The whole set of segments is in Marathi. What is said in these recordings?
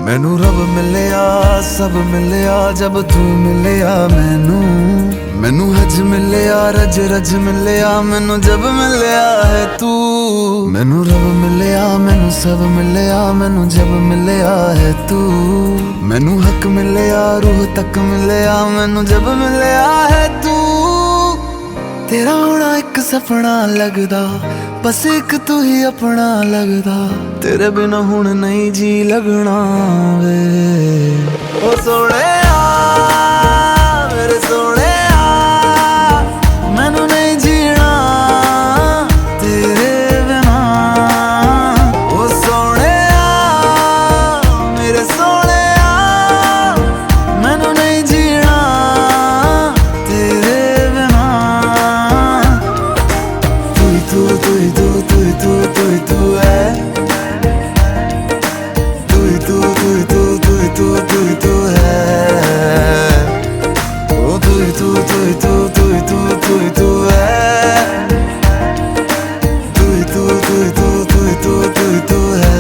मैनू रब मिलिया सब मिलिया जब तू मिलिया मैनू हज मिलिया रज रज मिलिया मैनू जब मिलिया है तू। मैनू रब मिलिया मैनू सब मिलिया मैनू जब मिलिया है तू। मैनू हक मिलिया रूह तक मिलिया मैनू जब मिलिया है तू। तेरा होना एक सपना लगदा बस एक तू ही अपना लगदा। तेरे बिना हुण नहीं जी लगना वे ओ सोहणिया मेरे सोहणिया। मैनू नहीं जीना तेरे बिना ओ सोहणिया मेरे सोहणिया। मैनू नहीं जीना तेरे बिना। तू ही तू तू ही तू तू ही तू तू ही तू है। तू ही तू तू ही तू तू ही तू तू ही तू है। ओ तू ही तू तू ही तू तू ही तू तू ही तू है। तू ही तू तू ही तू तू ही तू तू ही तू है।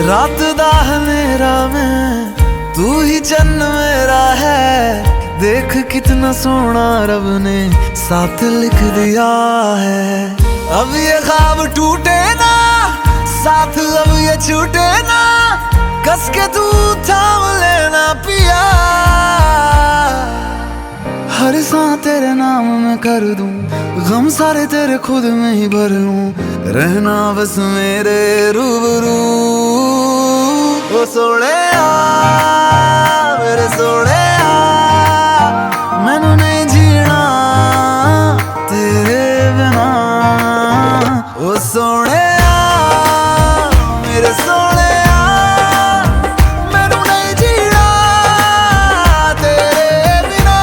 रात दा मेरा मैं तू ही चन्न मेरा है। देख कितना सोना रब ने साथ लिख दिया है। अब ये ख्वाब टूटे ना साथ अब ये छूटे ना। कस के तू थाम लेना पिया। हर सांस तेरे नाम में कर दूं गम सारे तेरे खुद में ही भर लूं। रहना बस मेरे रूबरू ओ सोहणिया मेरे सोहणिया। मैनू नहीं जीना तेरे बिना ओ सोहणिया मेरे सोहणिया। मैनू नहीं जीना तेरे बिना।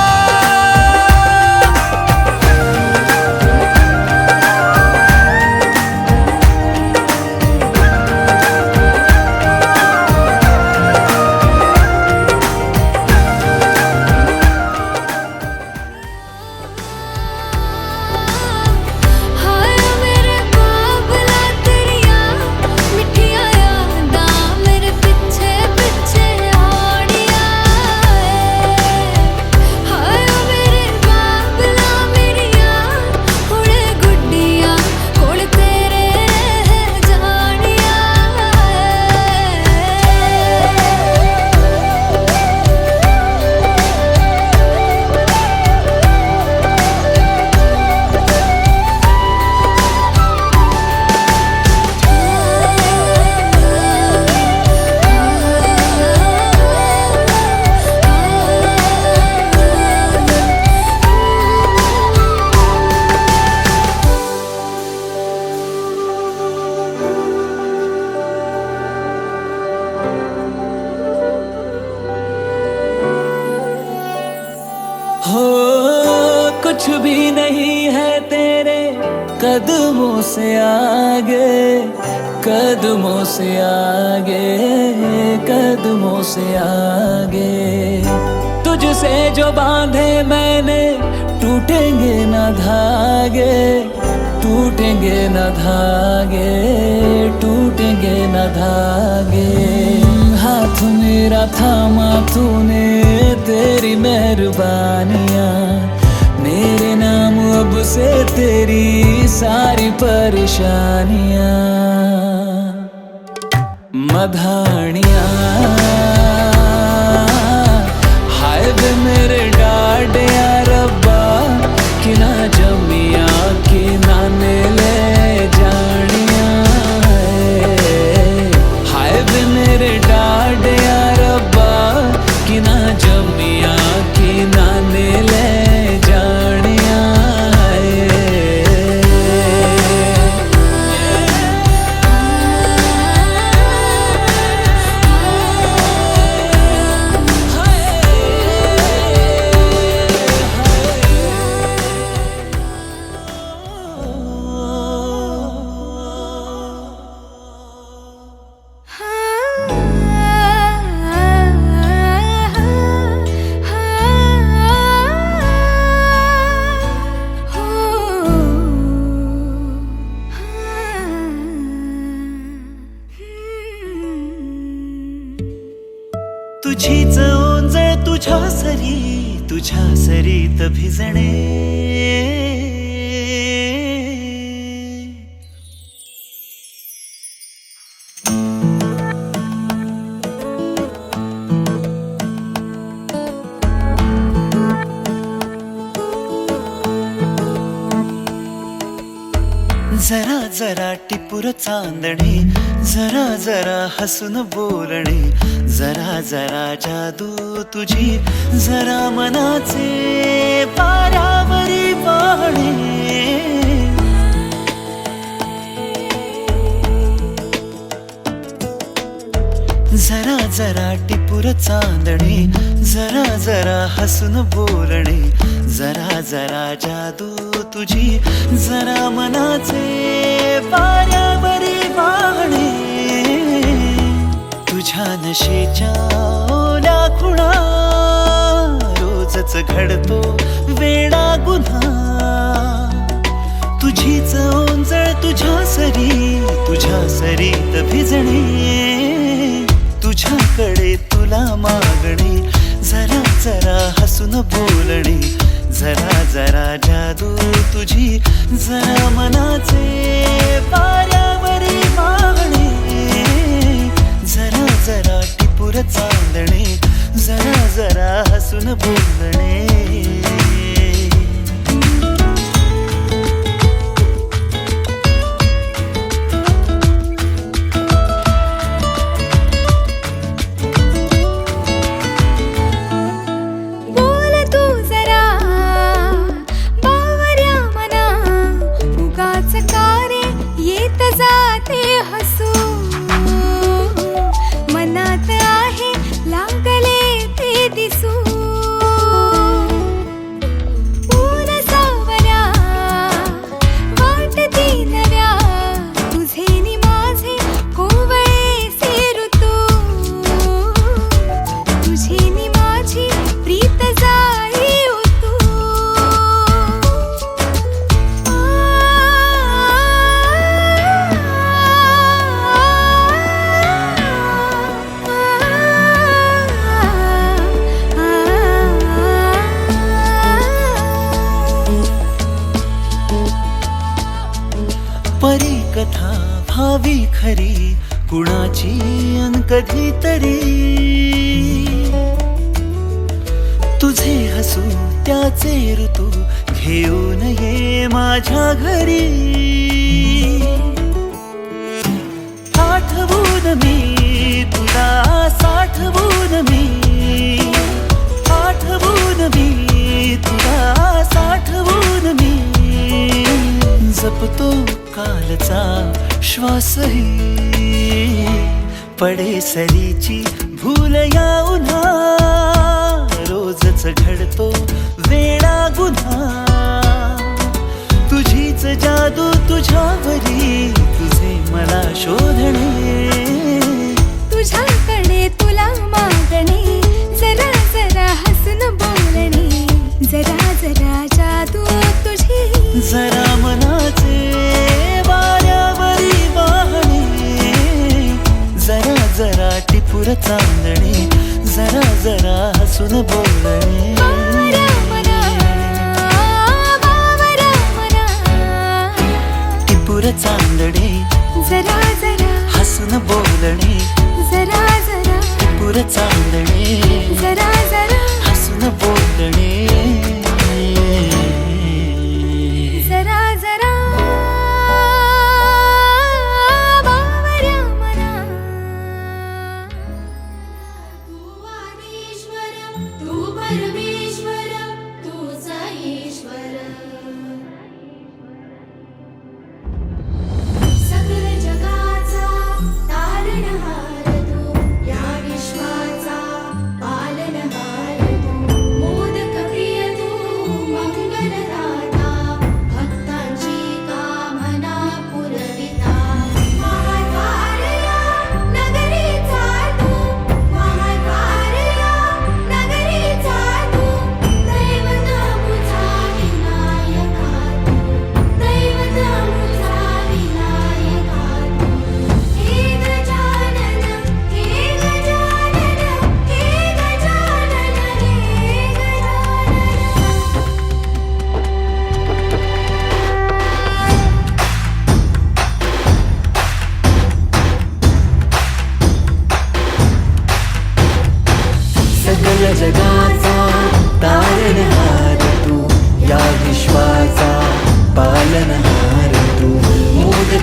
हो कुछ भी नहीं है तेरे कदमों से आगे। कदमों से आगे कदमों से आगे। तुझसे जो बांधे मैंने टूटेंगे न धागे। टूटेंगे न धागे टूटेंगे न धागे। हाथ मेरा थामा तूने तेरी मेहरबानियाँ। मेरे नाम अब से तेरी सारी परेशानियाँ। मधानियाँ हाय वे मेरे डाडिया रब्बा कि ना जमिया कि ना ने ले जानिया। हाय वे मेरे डाडिया रब्बा कि ना जमिया कि ना ने ले जानिया। तुझीच ओंजळ तुझ्या सरीत भिजणे. जरा जरा टिपूर चांदणे, जरा जरा हसून बोलणे, जरा जरा जादू तुझी, जरा मनाचे पारावरी वाहणे. जरा जरा टिपूर चांदणे, जरा जरा हसून बोलणे, जरा जरा जादू तुझी, जरा मनाचे पारावरी वाहणे. तुझ्या नशेच्या ओल्या खुणा, रोजच घडतो वेडा गुन्हा. तुझीच ओंजळ तुझ्या सरीत भिजणे. तुझ्याकडे तुला मागणे, जरा जरा हसून बोलणे, जरा जरा जादू तुझी, जरा मनाचे पारावरी वाहणे. जरा जरा टिपूर चांदणे, जरा जरा हसून बोलणे. परी कथा भावी खरी कुणाची अन कधीतरी. तुझे हसू त्याचे ऋतू घेऊन ये माझ्या घरी. आठवून मी तुला साठवून मी, आठवून मी तुला साठवून मी. जपतो कालचा श्वासही, पडे सरीची भूल या उन्हा. रोजच घडतो वेडा गुन्हा. तुझीच जादू तुझ्यावरी, तुझे मला शोधणे. तुझ्याकडे तुला मागणे, जरा जरा हसून बोलणे, जरा जरा जादू तुझी, जरा मनाचे वाऱ्यावरी वाहणे. जरा जरा टिपूर चांदणे, जरा जरा हसून बोलणे. टिपूर चांदणे, जरा जरा हसून बोलणे, जरा जरा टिपूर चांदणे, जरा जरा हसून बोलणे. जरा जरा बावऱ्या मना. तू आदिश्वर, तू परमेश्वर, तूच ईश्वर. सकल जगाचा तारणहार तू, या विश्वाचा पालनहार तू. मोदक प्रिय तू, मंगल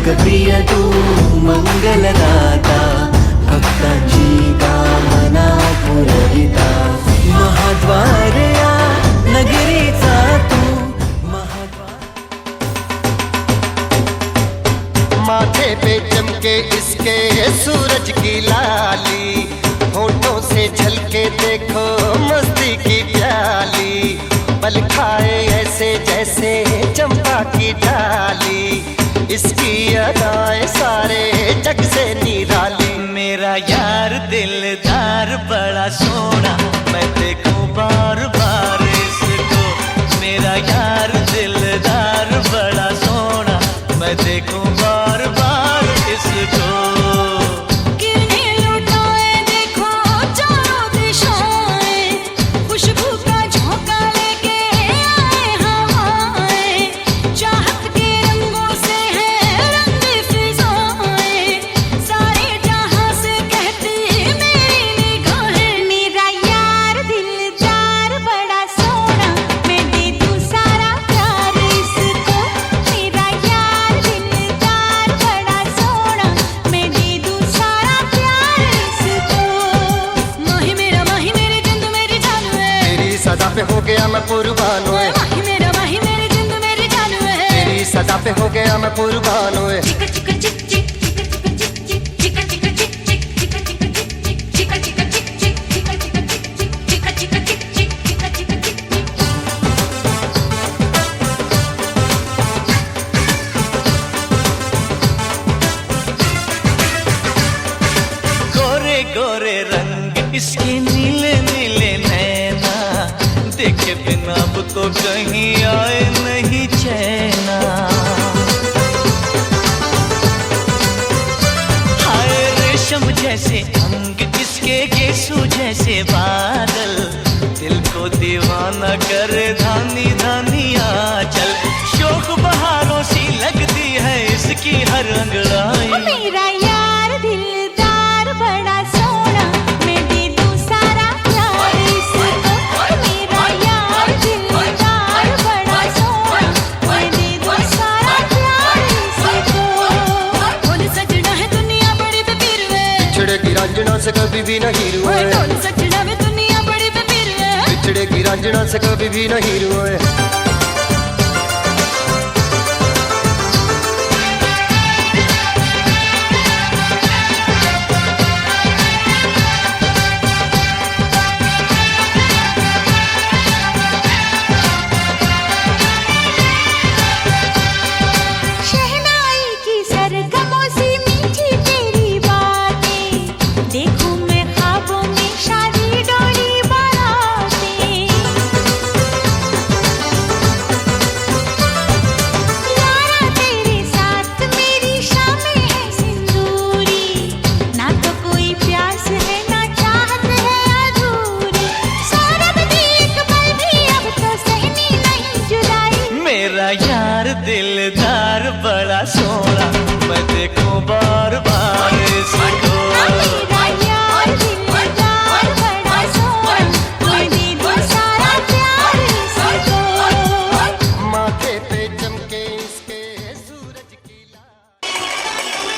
लोकप्रिय तू मंगलदाता भक्तांची कामना पुरविता महाद्वार या नगरीचा तू महाद्वार माथे पे चमके इसके सूरज की लाली होठों से झलके देखो मस्ती की प्याली पल खाए ऐसे जैसे चंपा की डाली इसकी अदाएं सारे जग से निराली मेरा यार दिलदार बड़ा सोना मैं देखूं बार बार इसको मेरा यार दिलदार बड़ा सोना मैं देखूं बार बार इसको किरणें लुटाए देखो चारों दिशाएं खुशबू का झोंका लेके आए हवाएं चाहत के रंगों से है रंग फिजाएं सारे जहां से कहती मेरी निगाहें मेरा यार दिलदार बड़ा सोना मैं दे दूं सारा प्यार इसको मेरा यार दिलदार बड़ा सोना मैं दे दूं सारा प्यार इसको माही मेरे जिंद मेरी जान है तेरी सदा पे हो गया मैं कुर्बान हुए माही मेरे जिंद मेरी जान है तेरी सदा पे हो गया मैं कुर्बान हुए चिक चिक चिक चिक चिक चिक चिक चिक चिक चिक चिक चिक चिक गोरे गोरे रंग इसके नीले नीले नैना देखे बिना अब तो कहीं आए नहीं चैना हाय रेशम जैसे अंग इसके गेसू जैसे बादल दिल को दीवाना करे धानी धानी आंचल शोक बहारों सी लगती है इसकी हर अंगड़ाई मेरा यार दिलदार बड़ा सोना मैं दे दूं सारा प्यार इसको मेरा यार दिलदार बड़ा सोना मैं दे दूं सारा प्यार इसको ढोल सजना है दुनिया बड़ी बेपीर है बिछड़ेगी रांझना से कभी भी नहीं रुए ढोल सजना है दुनिया बड़ी बेपीर है बिछड़ेगी रांझना से कभी भी नहीं रुए शहनाई की सरगमों से मीठी तेरी बातें देखूं मैं ख्वाबों में शादी डोली बारातें यारा तेरे साथ मेरी शामें है सिंदूरी ना तो कोई प्यास है ना चाहत है अधूरी सौरभ की एक पल भी अब तो सहनी नहीं जुदाई मेरा यार दिलदार बड़ा सोना मैं देखूं बार बार इसको मेरा यार दिलदार बड़ा सोना मैं दे दूं सारा प्यार इसको माथे पे चमके इसके सूरज की लाली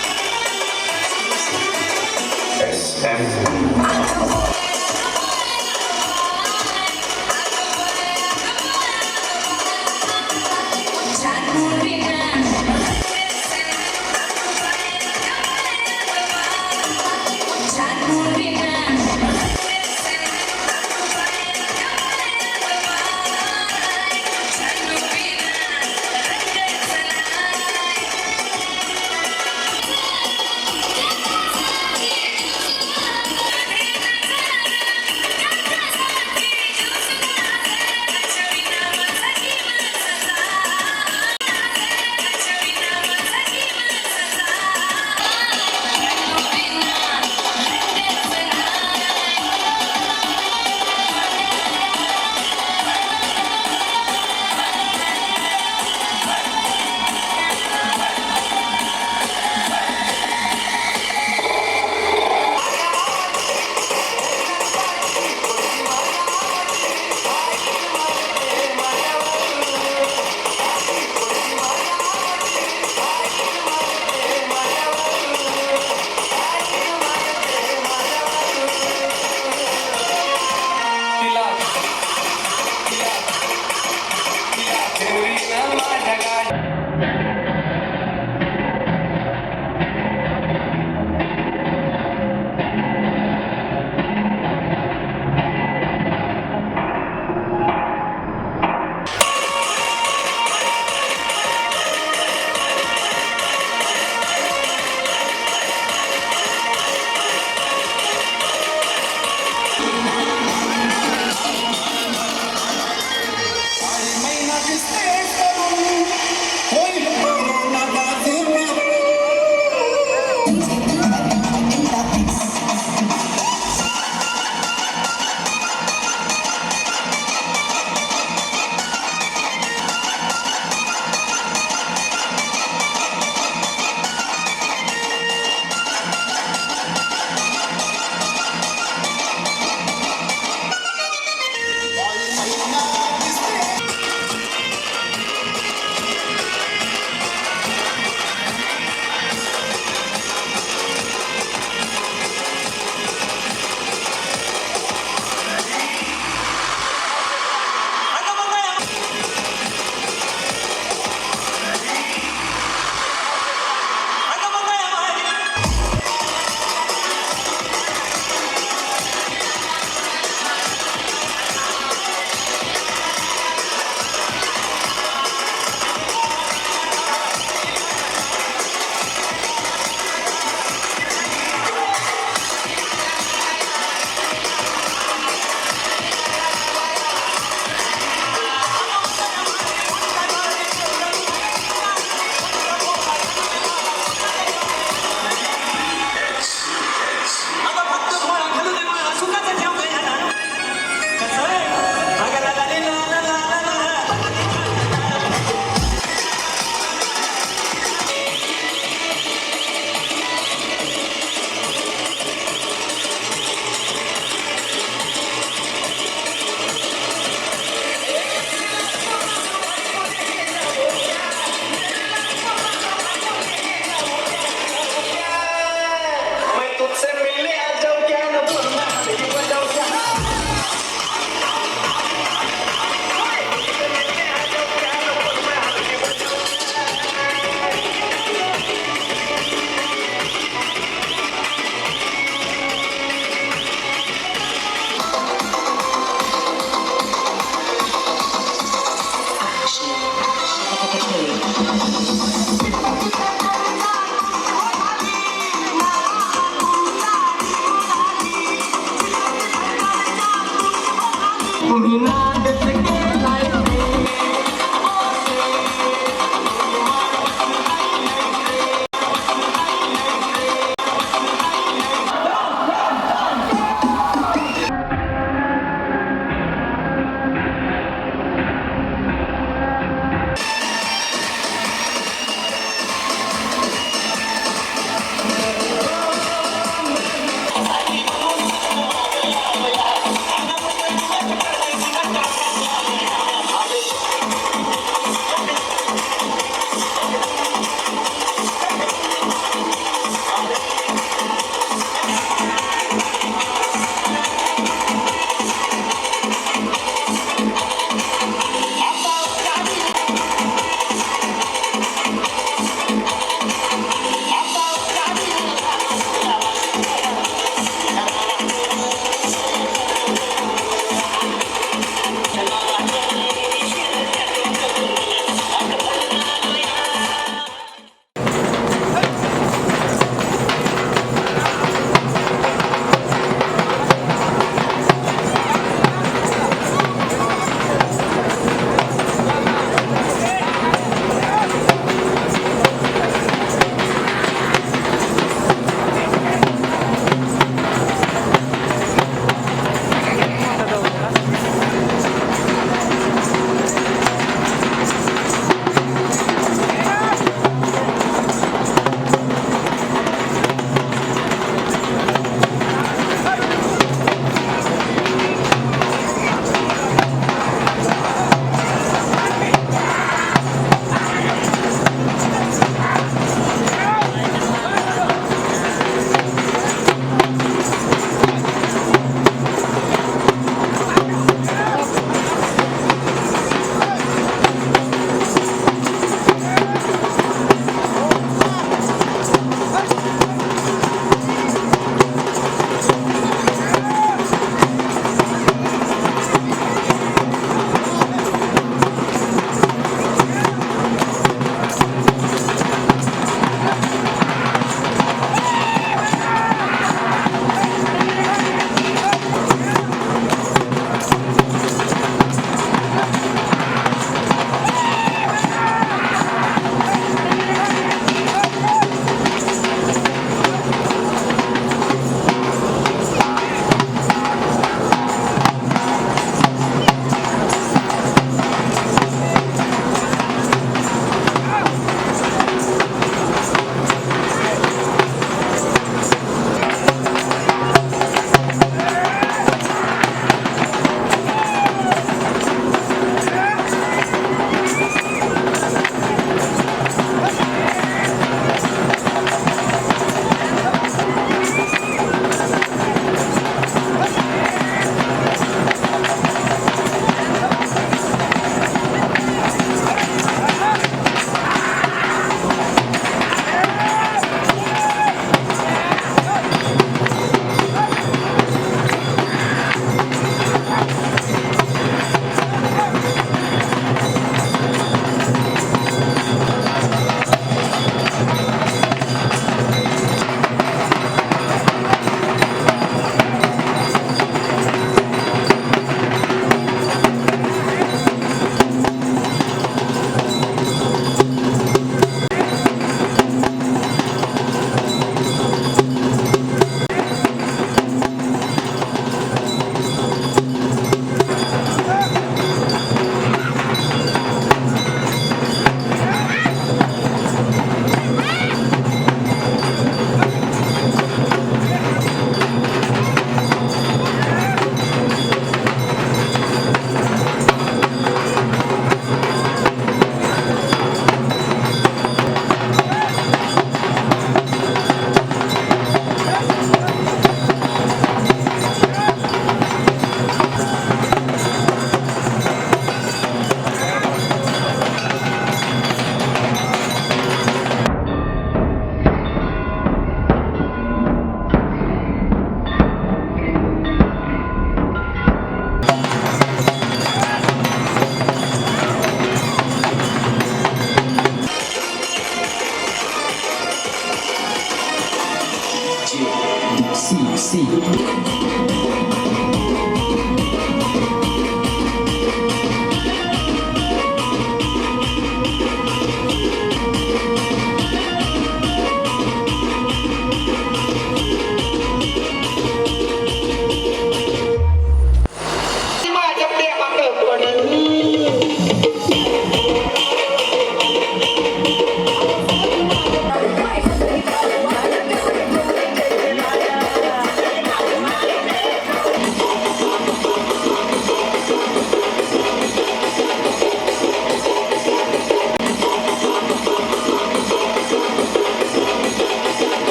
माझ्या प्रेमात पडली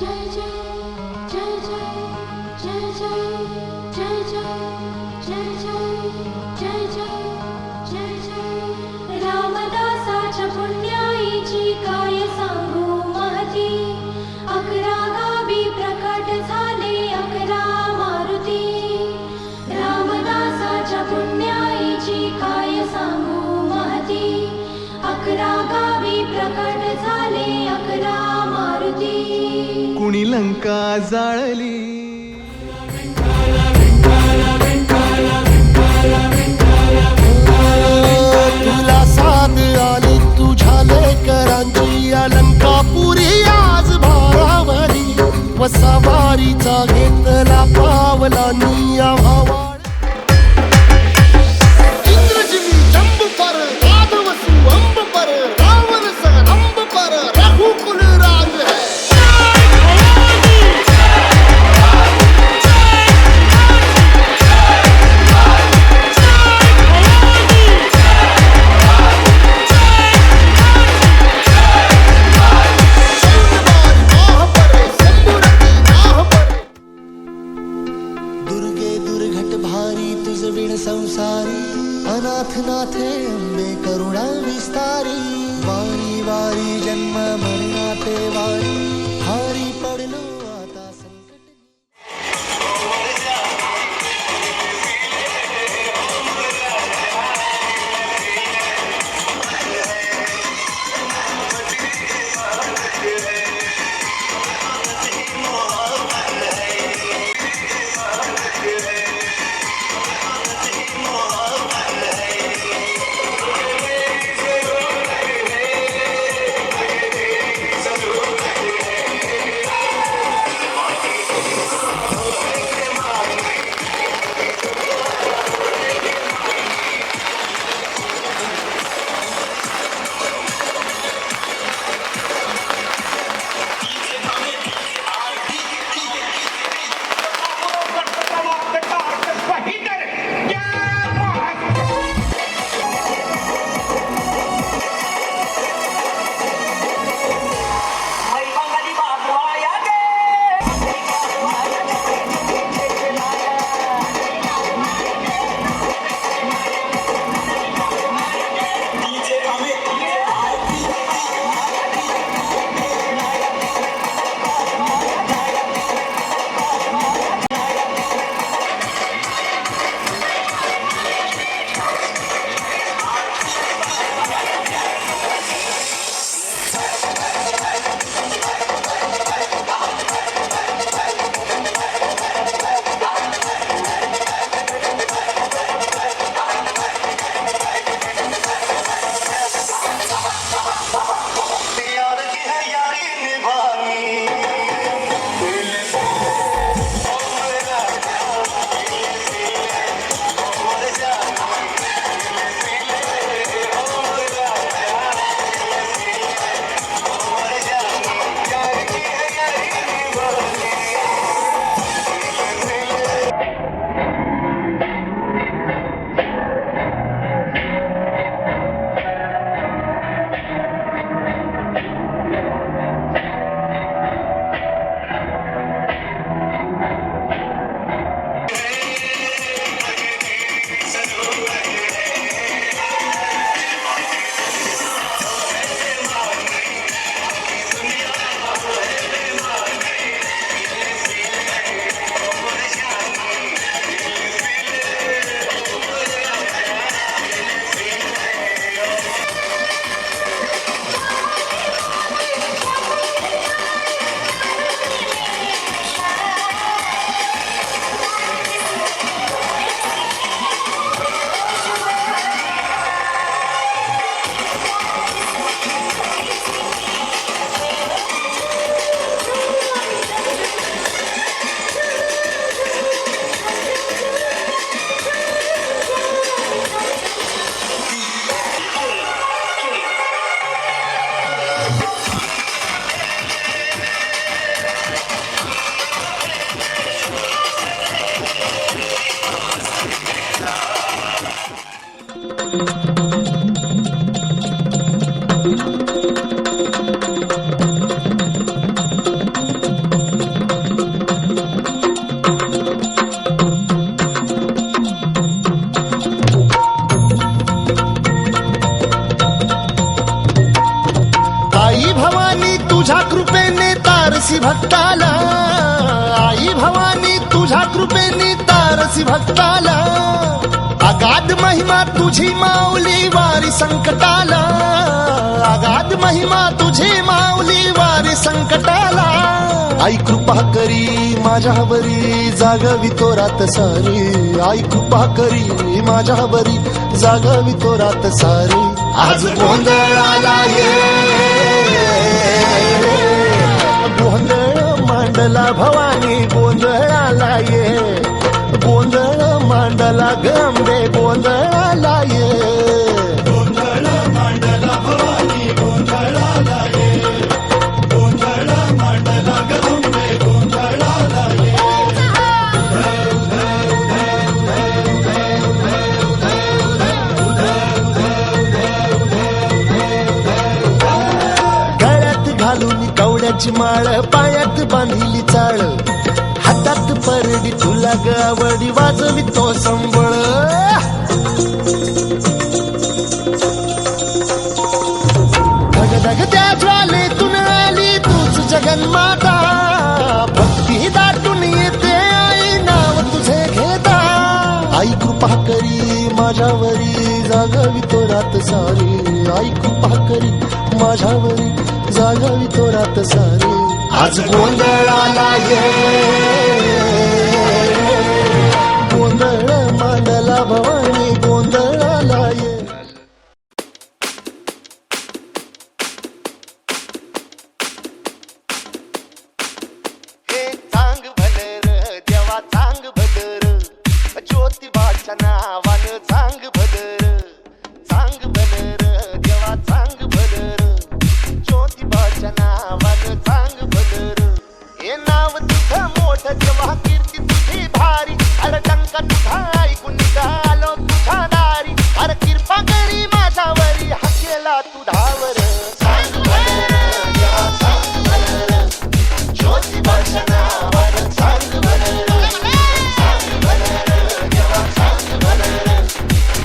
जय जय जय जय जय जय जय जय जय जय जय जय रामदासाच्या पुण्याईची काय सांगू महती 11 गावी प्रकट झाले 11 मारुती रामदासाच्या पुण्याईची काय सांगू महती 11 गावी प्रकट झाले 11 मारुती कुणी लंका जाळली तुला साथ आली तुझ्या लेकरांची अलंकापुरी आज भारावरी वसावारीचा घेतला पावलांनी आव्हावाड इंद्रजिमी जंब पर राजवसु अंब पर रावण संरंभ पर रघुकुल राज है दुर्गे दुर्घट भारी तुझ विण संसारी अनाथ नाथे अंबे करुणा विस्तारी वारी वारी जन्म मरणाते वारी हारी पडलो आता संकट भवानी तुझ्या कृपेनी तारसी भक्ताला अगाध महिमा तुझी माऊली वारी संकटाला अगाध महिमा तुझी माऊली वारी संकटाला आई कृपा करी माझ्यावरी जागवी तो रात सारी आई कृपा करी माझ्यावरी जागवी तो रात सारी आज गोंधळाला ये गोंधळ मांडला भवानी गोंधळाला ये गोंधळ मांडला गंबे गोंधळाला ये गोंधळ मांडला भवानी गोंधळाला ये गोंधळ मांडला गंबे गोंधळाला ये गळ्यात घालून कवड्याची माळ पायात बांधिली चाळ हातात परडी तुला गावडी वाजवी तो संबळ धगधग त्या ज्वालेतून आली तूच जगन्माता भक्ती दाटून येते आई नाव तुझे घेता आई कृपा करी माझ्यावरी जागवी तो रात सारी आई कृपा करी माझ्यावरी जागवी तो रात सारी आज गोंधळाला ये गोंधळ मांडला भवानी गोंधळाला ये हे चांग भलर देवा चांग भलर ज्योतिबाच्या नावानं चांग भलर देवा चांग भलर ज्योतिबाच्या नावानं चांग भलर हे नाव तुझं मोठं जेव्हा कीर्ती तुझी भारी अरे टंका तुझा ऐकून निघालो तुझ्या दारी अरे कृपा करी माझ्यावरी हा केला तू धावर सांग भलर देवा सांग भलर ज्योतिबाच्या नावानं सांग भलर देवा सांग भलर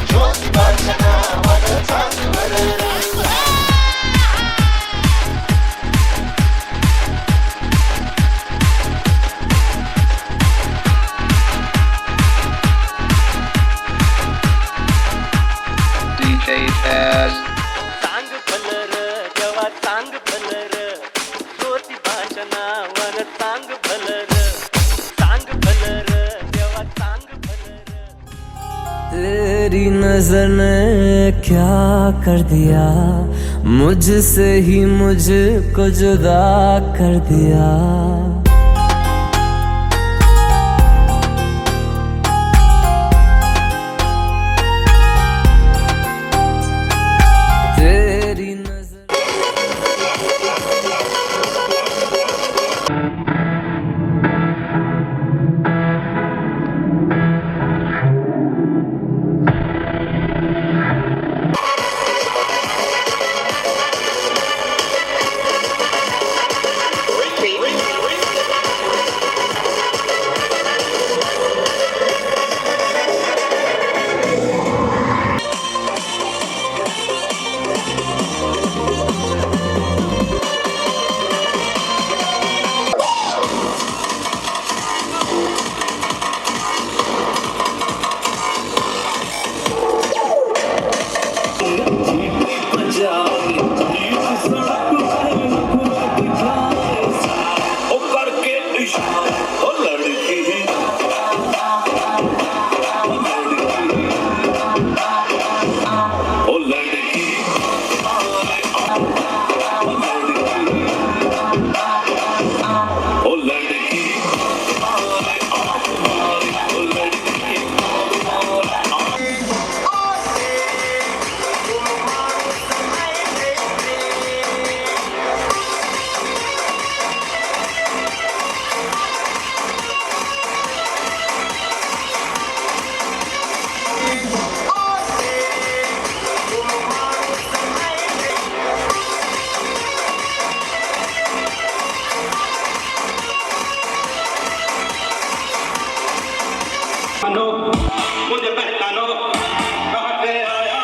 ज्योतिबाच्या नावानं सांग भलर चांग भलर देवा चांग भलर ज्योतिबाच्या नावानं चांग भलर देवा चांग भलर तेरी नजर ने क्या कर दिया मुझसे ही मुझको जुदा कर दिया तेरी नजर मुझे पहचानो कहाँ से आया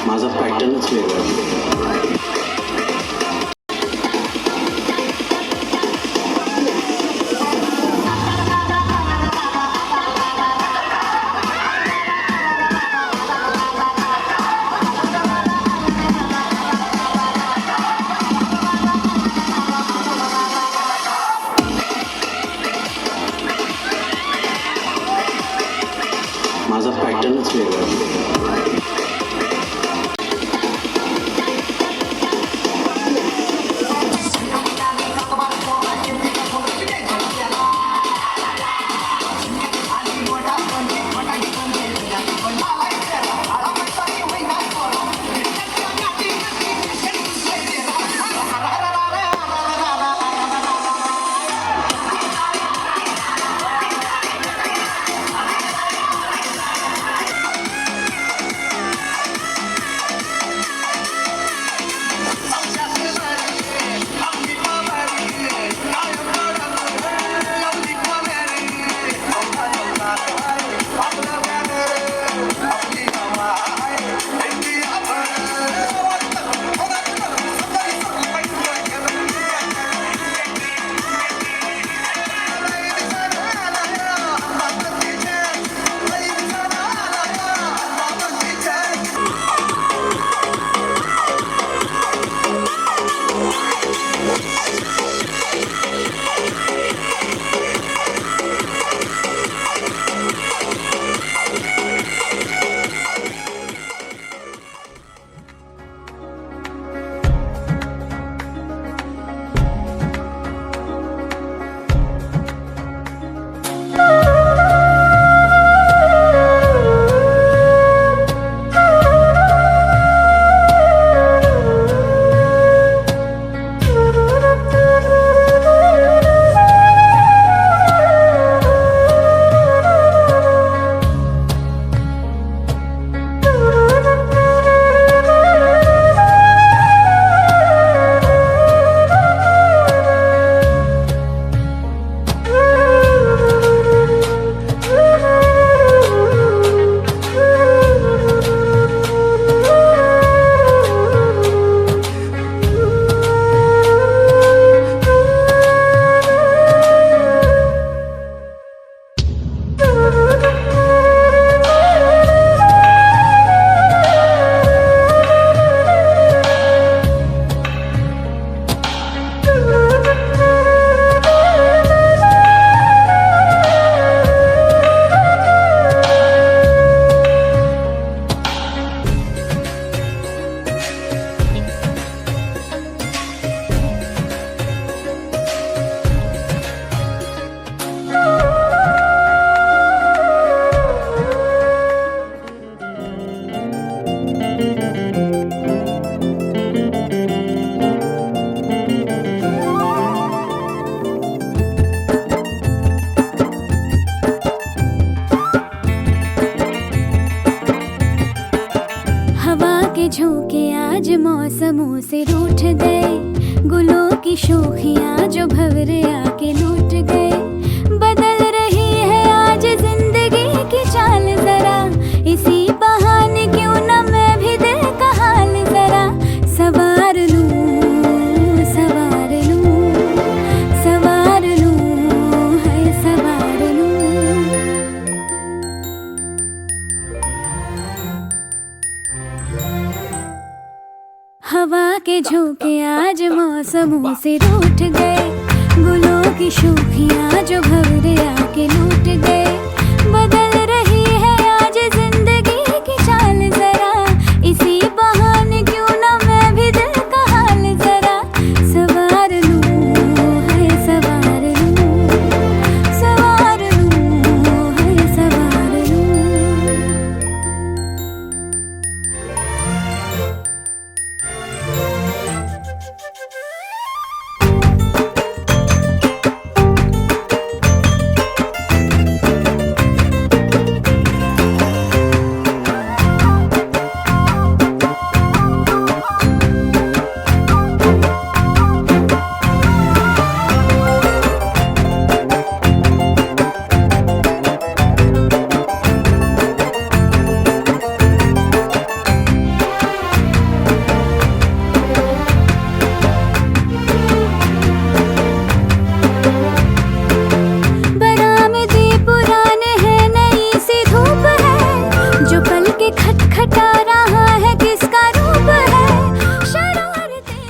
माझा पॅटर्नच वेगळा आहे. माझा पॅटर्नच वेगळा आहे. आज मौसमों से रूठ गए, गुलों की शोखियां जो भंवरे आके लूट गए। बदल रही है आज जिंदगी की चाल जरा, इसी बहाने क्यों न मैं भी दिल का हाल जरा सवार लूं, सवार लूं, सवार लूं, है सवार लूं। हवा के झोंके आज मौसमों से रूठ गए, गुलों की शोखियां जो भंवरे आके लूट गए। बदल रही है आज जिंदगी की चाल जरा, इसी बहाने क्यों न मैं भी दिल का हाल जरा सवार लूं, है सवार लूं, सवार लूं, है सवार लूं। बरामदे पुराने हैं, नई सी धूप है, जो पल के खटखटा रहा है किसका रूप है शरारतें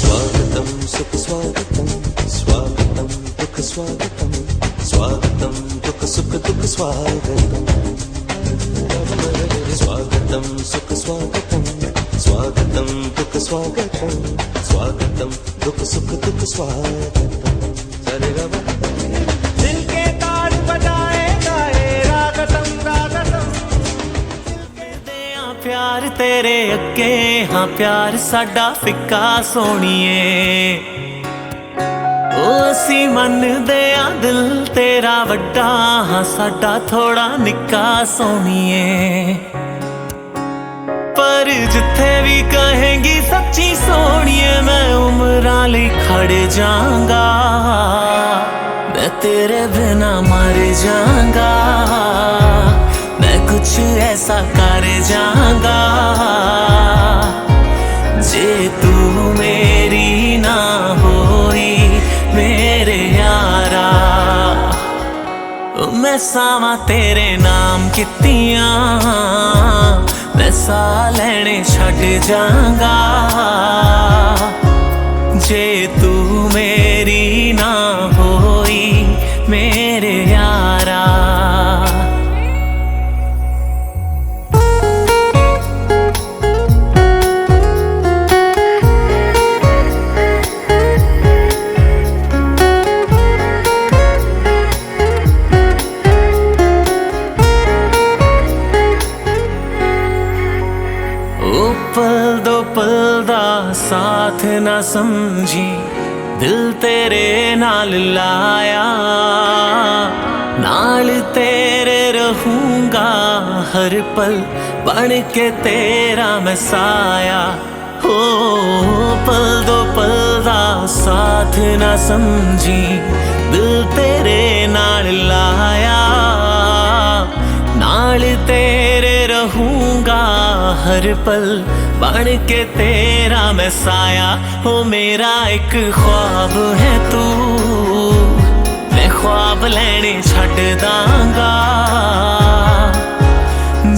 स्वागतं सुख स्वागतं स्वागतं दुःख स्वागतं स्वागतं दुःख सुख दुःख स्वागतं स्वागतं सुख स्वागतं स्वागतं दुःख स्वागतं स्वागतं दुःख सुख दुःख स्वागतं दिल के तार बजाए गाए रागतम रागतम प्यार तेरे अगे हाँ प्यार साडा फिक्का सोणीए ओ असी मनदे आ दिल तेरा वड्डा हाँ साडा थोड़ा निक्का सोणीए पर जिथे भी कहेंगी सच्ची सोणीए मैं उम्रां लई खड़ जांगा मैं तेरे बिना मर जांगा मैं कुछ ऐसा कर जाऊंगा जे तू मेरी ना होई मेरे यारा मैं सावा तेरे नाम कितियां मैं सा लेने छड़ जाऊंगा जे तू मेरी ना होई मेरे यारा। पल दो पल दा साथ ना समझी दिल तेरे नाल लाया नाल तेरे रहूंगा हर पल बन के तेरा मैं साया हो पल दो पल दा साथ ना समझी दिल तेरे नाल लाया नाल तेरे रहूंगा हर पल बन के तेरा मैं साया हो मेरा एक ख्वाब है तू मैं ख्वाब लेने छड़ दांगा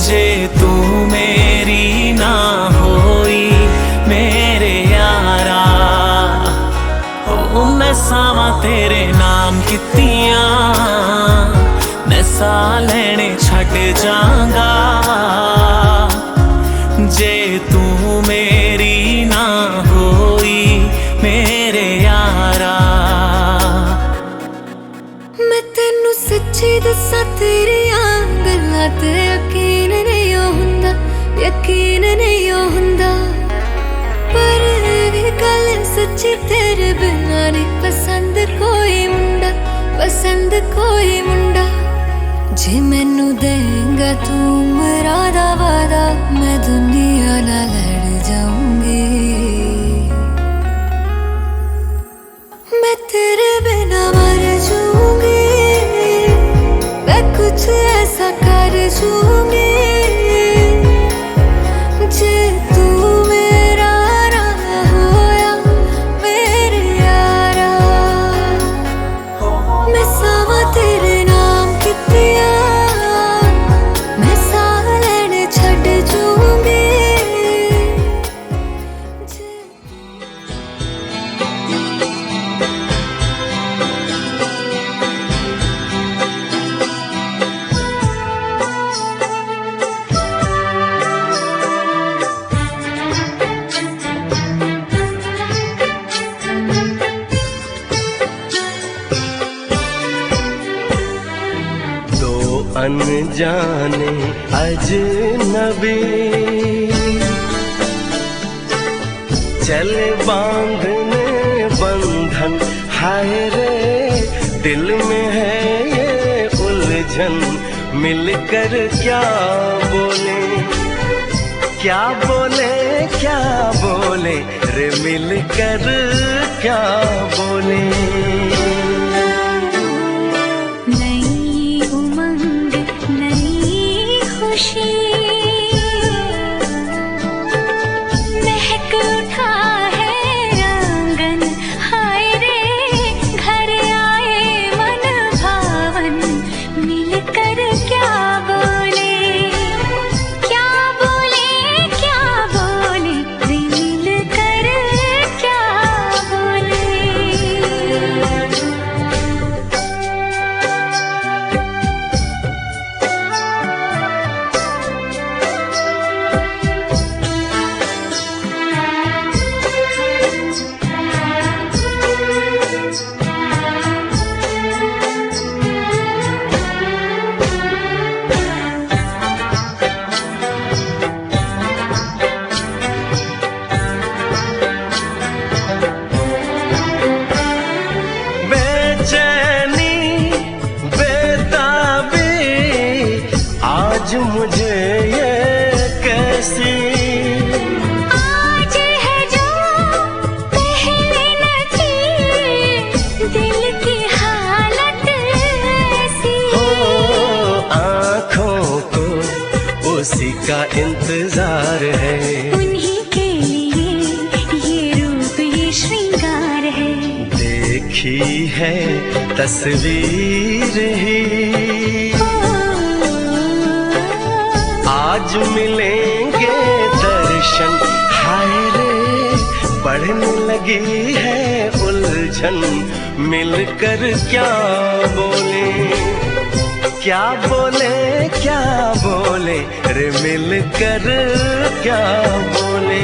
जे तू मेरी ना होई मेरे यारा ओ मैं सावा तेरे नाम कितियां मैं सा लेने छड़ जांगा जे तू मेरी ना होई मेरे यारा। ते यकीन नहीं हुंदा, यकीन नहीं हुंदा। पर गल सच्ची तेरे बिना नहीं पसंद कोई मुंडा, पसंद कोई मुंडा। जे मैनू देंगा तू मेरा दा वादा, मैं दुनिया नाल लड़ जाऊंगी। मैं तेरे बिना मर जाऊंगी, मैं कुछ ऐसा कर जाऊंगी। जे तू मेरा ना होया मेरे यारा, मैं सावा तेरे नाम कितिया, मैं साह लैने छड़ जाऊंगी। दो अनजाने अजनबी चले बांधने बंधन, हाय रे दिल में है ये उलझन। मिलकर क्या बोले, क्या बोले, क्या बोले रे, मिलकर क्या बोले। नई उमंग नई खुशी महक उठा है आंगन, हाय रे घर आए मन भावन। मिलकर क्या बोले, क्या बोले, क्या बोले रे, मिलकर क्या बोले। बेचैनी बेताबी आज मुझे ये कैसी, आज है जो पहले न थी, दिल की हालत ऐसी। हो आँखों को उसी का इंतजार है, उन्हीं के लिए ये रूप ये श्रृंगार है। देखी है तस्वीर ही आज मिलेंगे दर्शन, हाय रे बढ़ने लगी है उलझन। मिलकर क्या बोले, क्या बोले, क्या बोले रे, मिलकर क्या बोले।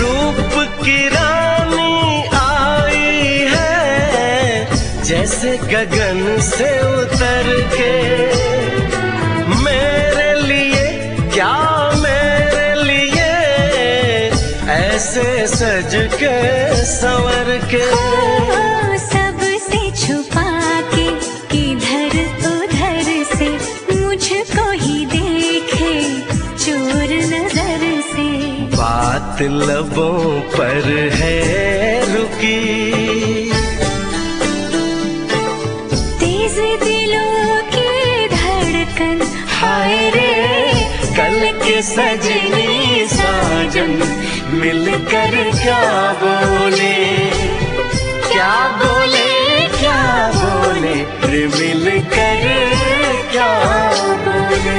रूप की रानी आई है जैसे गगन से उतर के, मेरे लिए क्या मेरे लिए ऐसे सज के संवर के। सबसे छुपा के किधर उधर से मुझको ही देखे चोर नजर से। बात लबों पर है रुकी, तेज दिलों की धड़कन, हाय रे कल के सजनी साजन। मिलकर क्या बोले, क्या बोले फिर मिल कर क्या बोले।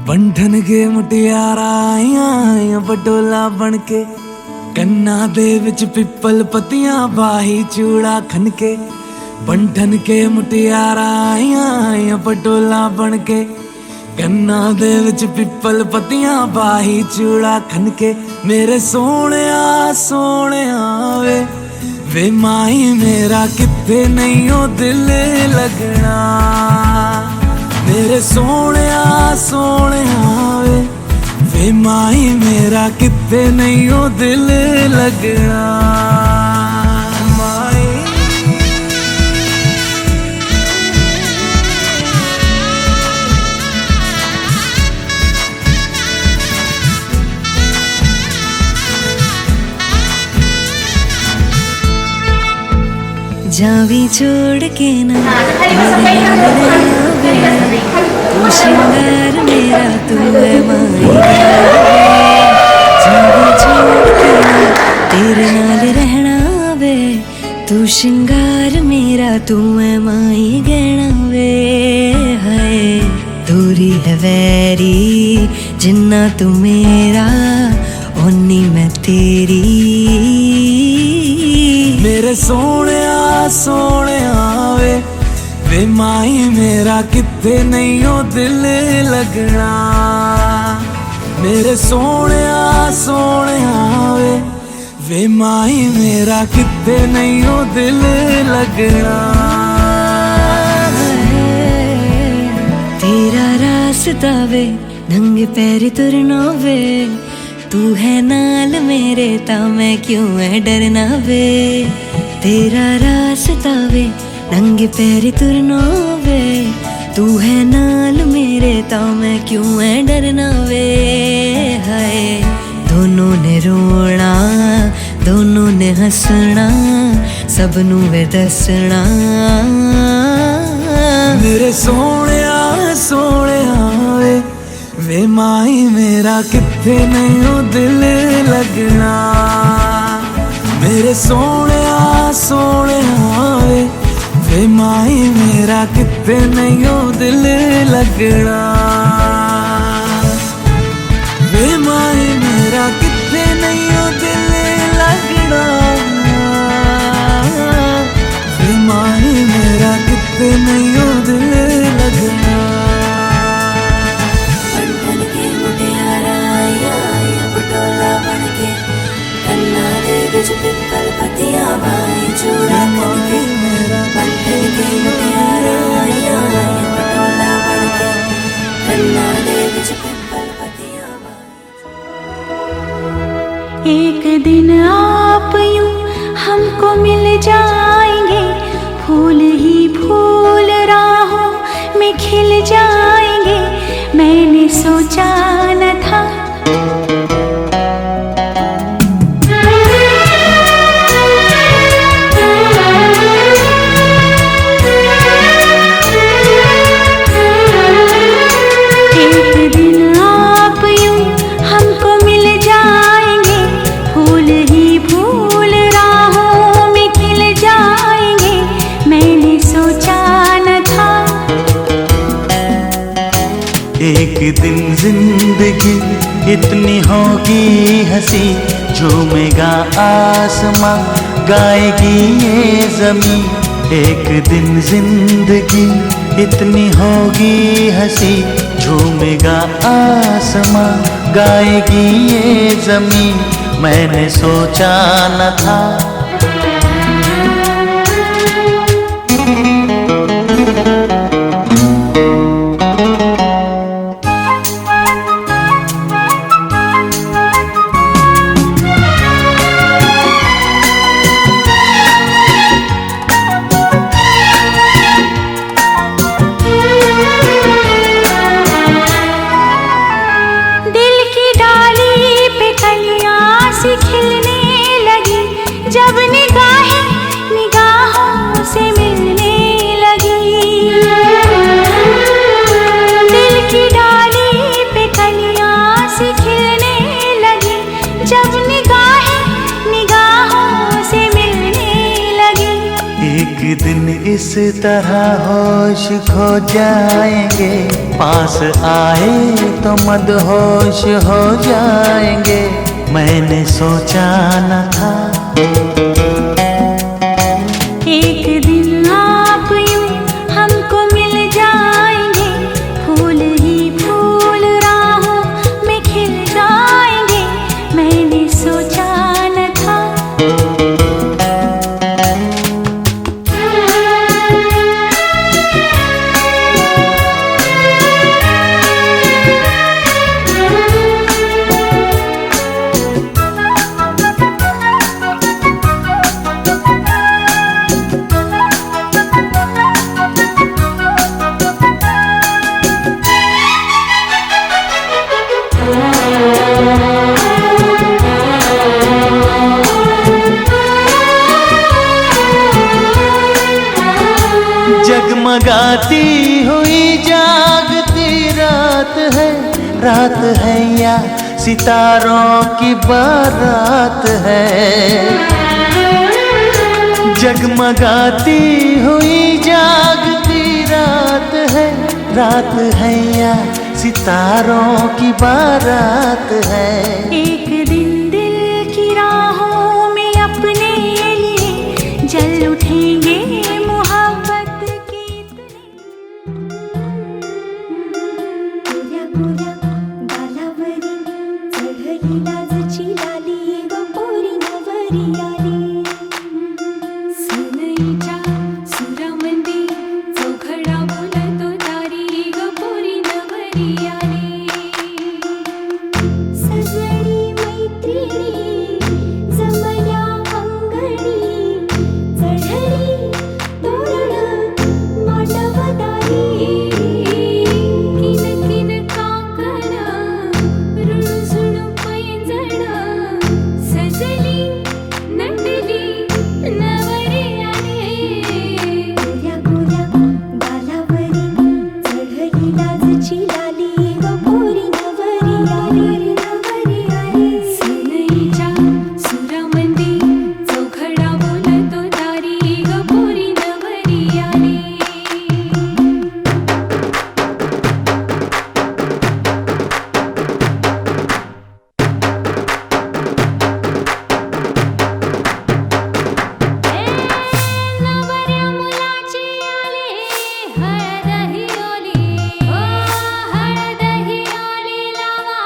बंधन के मुटियारा आइया बटोला बन के, कन्ना दे विच पिपल पतियां बाही चूड़ा खन के। बंधन के मुटियारा आइया बटोला बन के, कन्ना दे विच पिपल पतियां बाही चूड़ा खन के। मेरे सोहणिया सोहणिया वे माई मेरा किथे नहीं ओ दिल लगना। मेरे सोहणिया सोहणिया वे माई मेरा किथे नहीं ओ दिल लगना। माई जावी छोड़ के ना तू श्रृंगार मेरा तू है माई। जावी छोड़ के ना तेरे नाल रहना वे, तू श्रृंगार मेरा तू है माई गहना वे। हाय दूरी है वैरी जिन्ना तू मेरा ओनी मैं तेरी। मेरे सोहणिया सोहणिया वे माई मेरा किथे नहीं ओ दिल लगना। मेरे सोहणिया सोहणिया वे माई मेरा किथे नहीं ओ दिल लगना। तेरा रास्ता वे नंगे पैर तुरना वे, तू है नाल मेरे ता मैं क्यों है डरना वे। तेरा रास्ता वे नंगे पैर तुरना वे, तू है नाल मेरे ता मैं क्यों है डरना वे। हाय दोनों ने रोना दोनों ने हंसना सबनू वे दसना। मेरे सोहणिया सोहणिया वे माई मेरा किथे नहीं ओ दिल लगना। मेरे सोहणिया सोहणिया वे माई मेरा किथे नहीं ओ दिल लगना। वे माई मेरा किथे नहीं ओ दिल लगना। वे माई मेरा किथे नहीं ओ दिल लगना। पिपल पतियां बाई चूड़ा खन के, बंधन के मुटियारा आया पटोला बन के, कन्ना दे विच पिपल पतियां बाई। एक दिन आप यूं हमको मिल जाएंगे, फूल ही फूल राहों में खिल जाएंगे। मैंने सोचा न था एक दिन जिंदगी इतनी होगी हंसी, झूमेगा आसमां गाएगी ये जमीन। एक दिन जिंदगी इतनी होगी हंसी, झूमेगा आसमां गाएगी ये जमीन। मैंने सोचा न था तरह होश खो जाएंगे, पास आए तो मदहोश हो जाएंगे। मैंने सोचा न था एक दिन आप यूं हमको मिल जाएंगे, फूल ही फूल राहों में खिल जाएंगे। मैंने सोचा न था। जगमगाती हुई जागती रात है या सितारों की बारात है। जगमगाती हुई जागती रात है या सितारों की बारात है। एक दिन दिल की राहों में अपने लिए जल उठेंगे मोहब्बत के गोऱ्या गालावरी चढली लाजची लाली ग पोरी नवरी आली। सनईच्या सुरामंदी चौघडा बोलतो तारी ग पोरी नवरी आली। सजनी मैत्रिणी जमल्या अंगणी, चढली तोरण मांडवदारी। किन किन काकण रुणझुण पैंजण, सजली नटली नवरी आली। गोऱ्या गालावरी चढली लाजची लाली ग पोरी नवरी आली। सनईच्या सुरामंदी चौघडा बोलतो तारी ग पोरी नवरी आली। नवऱ्या मुलाची आली हळद ही ओली, ओ हळद ही ओली लावा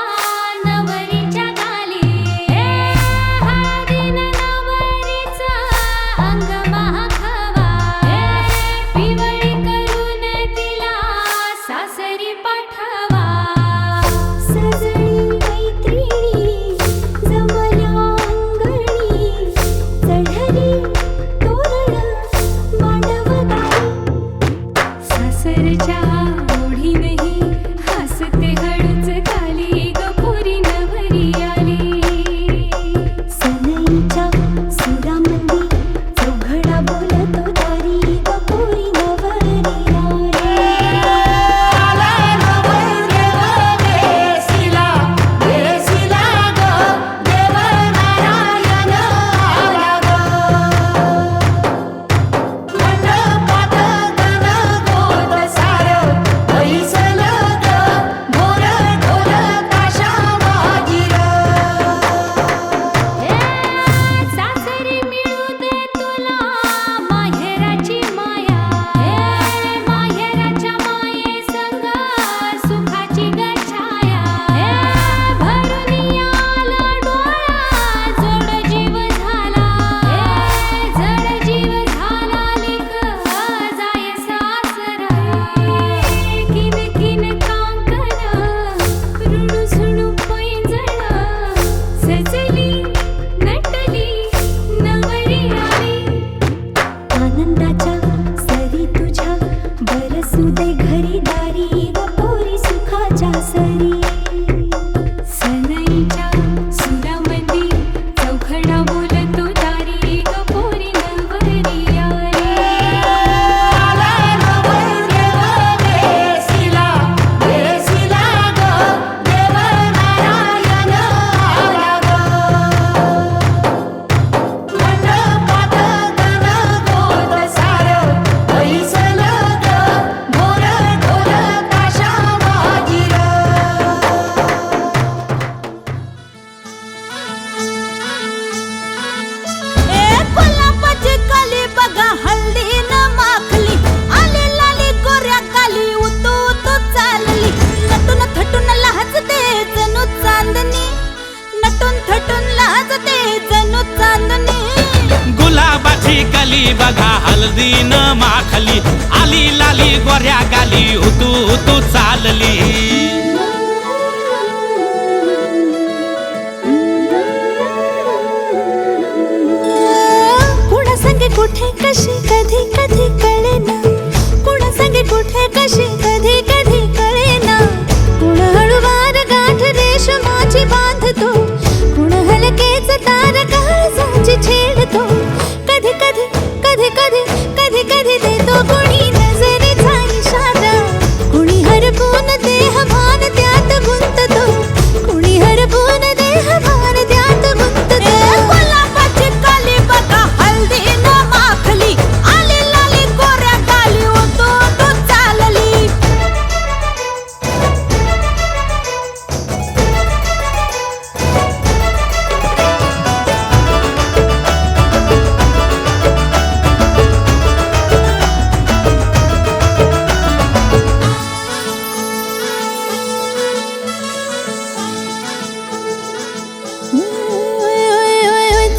नवरीच्या गाली। हळदीनं नवरीचं अंग महाखावा, पिवळी करून तिला सासरी पाठवा। सजनी मैत्रिणी जमल्या अंगणी, चढली तोरण मांडवदारी। सासरच्या ओढीनही हसते हळूच खाली ग पोरी नवरी गुलाबाची कली बघा हळदी न माखली आली लाली गोऱ्या गाली उतू उतू चालली कुणा संगे कुठे कशी कधी कधी कळेना कुणा संगे कुठे कशी कधी कधी कळेना कुण हळूवार गाठ रेशमाची बांधतो कुण हलकेच तार काळजाची छेडतो कधी कधी कधी कधी कधी कधी देतो कुणी नजरेचा इशारा कुणी हरपून देह भान त्यात गुंततो कुणी हरपून देह भान त्यात गुंततो गुलाबाची कली बघा हळदी न माखली आली लाली गोऱ्या गाली उतू उतू चालली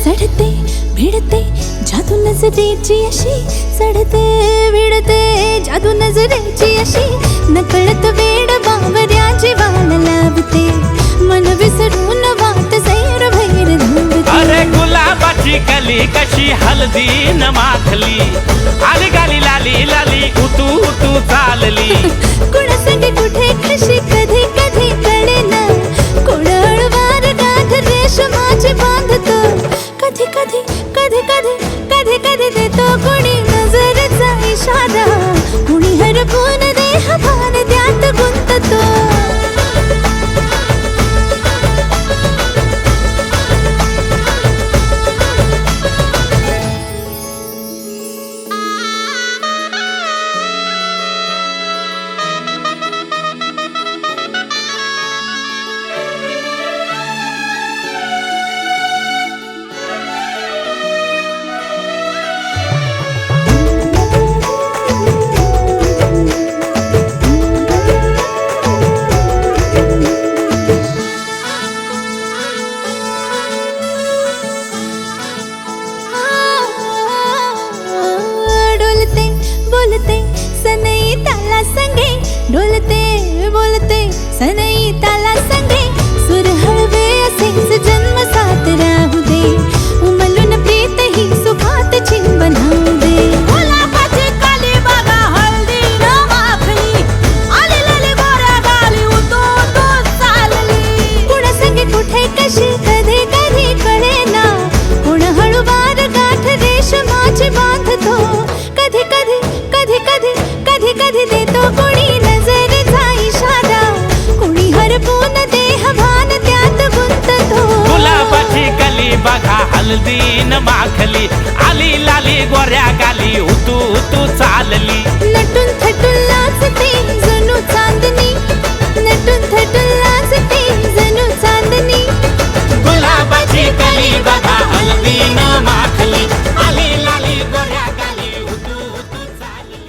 चढते भिडते जादू नजरेची अशी चढते भिडते जादू नजरेची अशी नकळत वेड बावऱ्या जीवाला लाभते मन विसरून वाट सैर भैर धुंदते अरे गुलाबाची कली कशी हळदी न माखली आली गाली लाली लाली उतू उतू चालली कुणा संगे कुठे कशी कधी कधी कळेना कुण हळूवार गाठ रेशमाची बांधतो कधी कधी कधी कधी कधी कधी देतो कुणी नजरेचा इशारा कुणी हरपून देह भान त्यात गुंततो डोलते बोलते सनई ताला संगे डोलते बोलते सनई ताला संगे सुर हळवे असेच जन्म साथ राहू दे उमलून प्रीत ही सुखात चिंबन होऊ दे गुलाबाची कली बघा हळदी न माखली आली लाली गोऱ्या गाली उतू उतू चालली कुणा संगे कुठे कशी कधी कधी कळेना कुण हळूवार गाठ रेशमाची बांधतो कधी कधी कधी कधी कधी कधी देतो कुणी नजरेचा इशारा कुणी हरपून देह भान त्यात गुंततो गुलाबाची कली बघा हळदी न माखली आली लाली गोऱ्या गाली उतू उतू चालली नटून थटून लाजते जणू चांदणी नटून थटून लाजते जणू चांदणी गुलाबाची कली बघा हळदी न माखली आली लाली गोऱ्या गाली उतू उतू चालली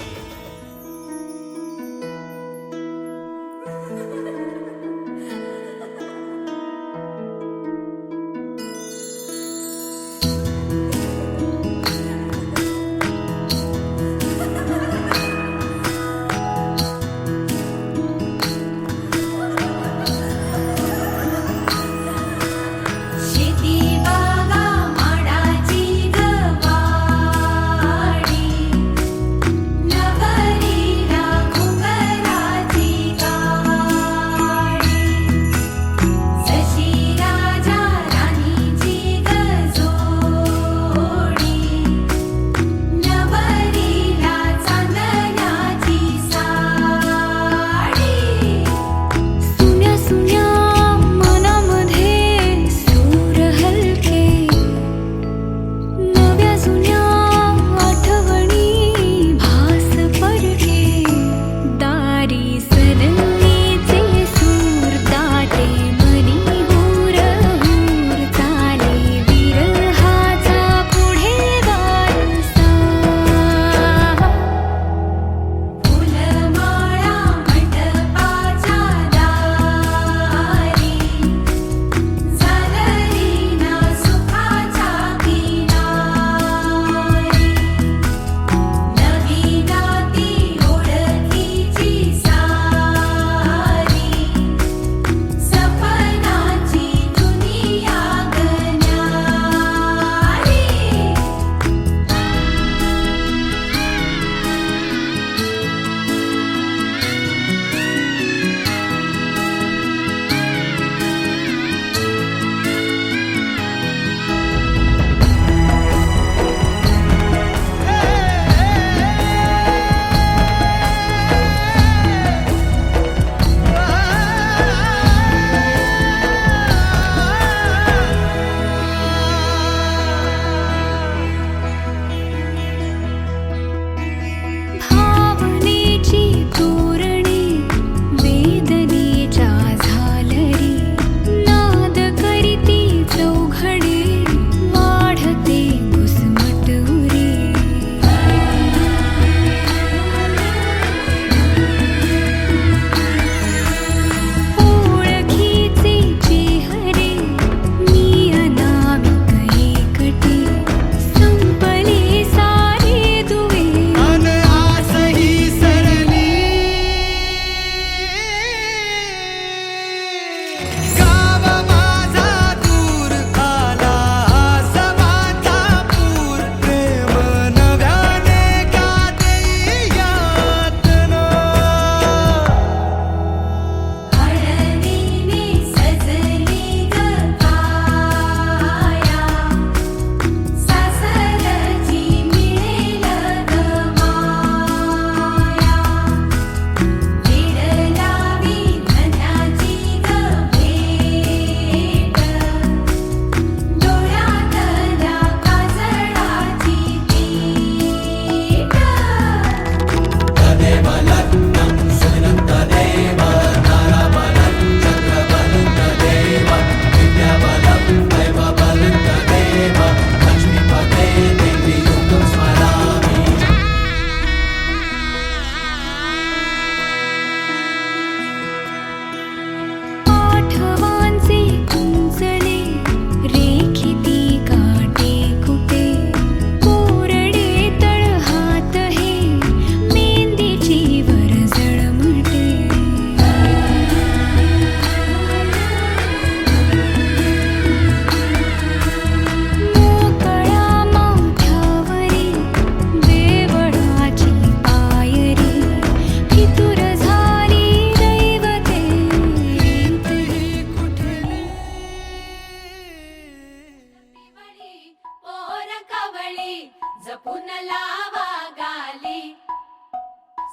जपून लावा गाली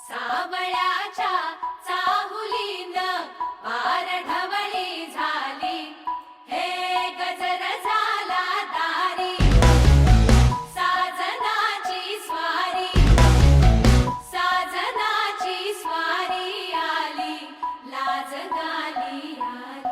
सावळ्याच्या चाहुलीन पार ढवळी झाली हे गजर झाला दारी साजनाची स्वारी साजनाची स्वारी आली लाज गाली आली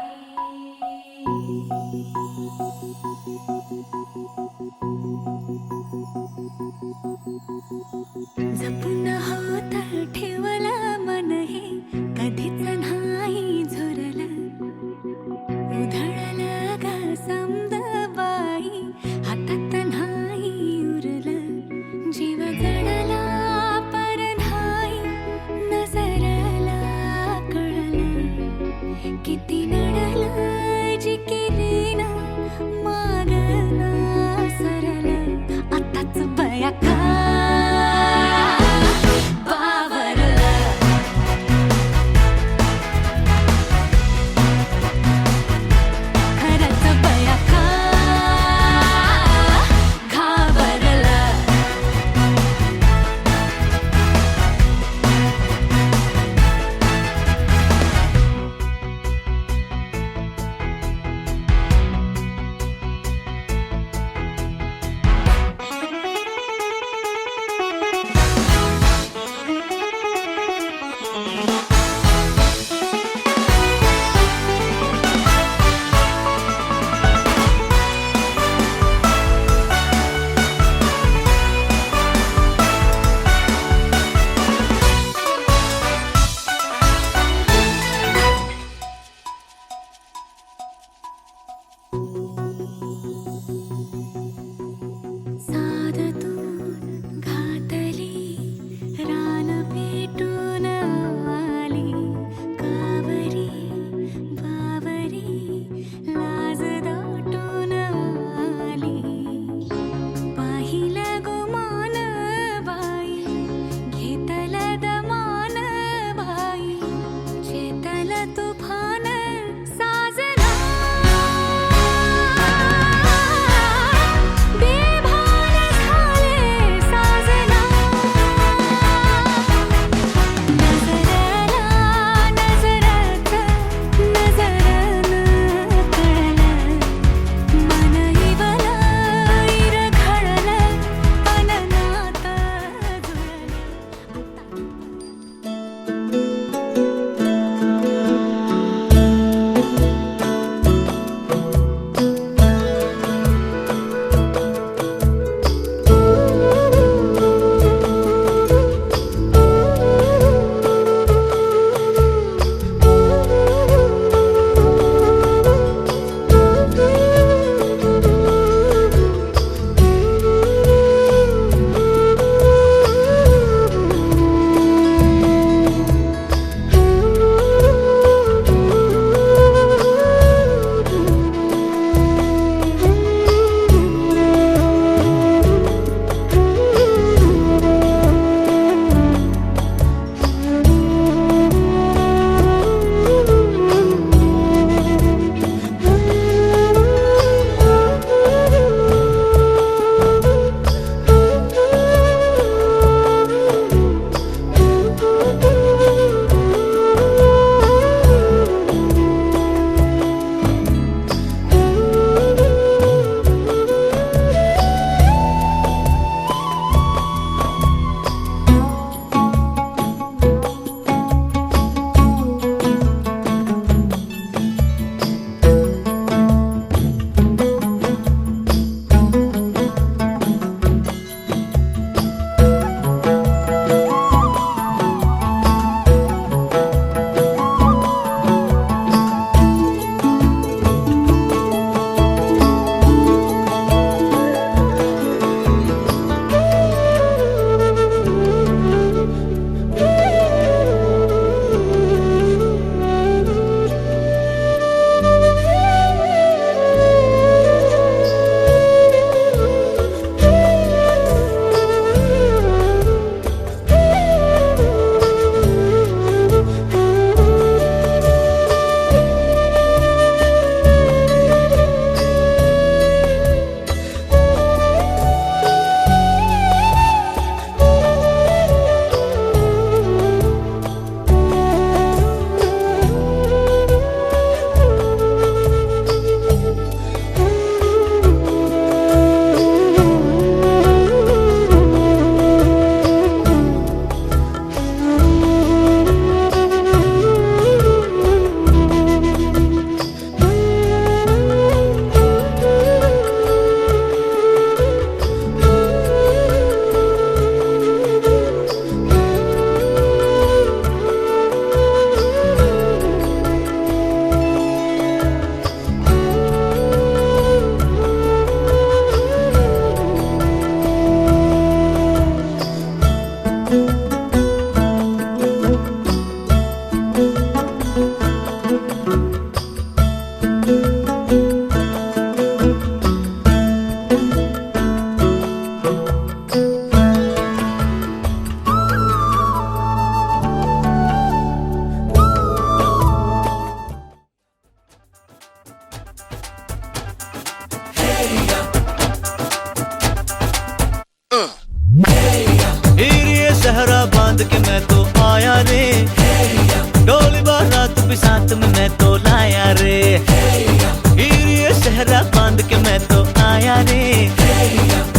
आया रे,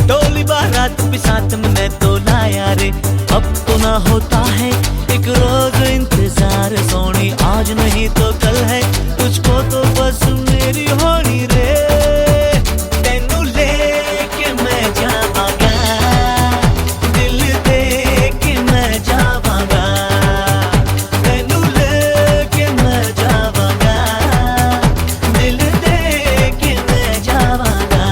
डोली बारात भी साथ में मैं तो लाया रे। अब तो ना होता है एक रोज इंतजार सोनी, आज नहीं तो कल है, तुझको तो बस मेरी होनी रे। तेनू लेके मैं जावांगा, दिल दे के मैं जावांगा, तेनू लेके मैं जावांगा, दिल दे के मैं जावांगा।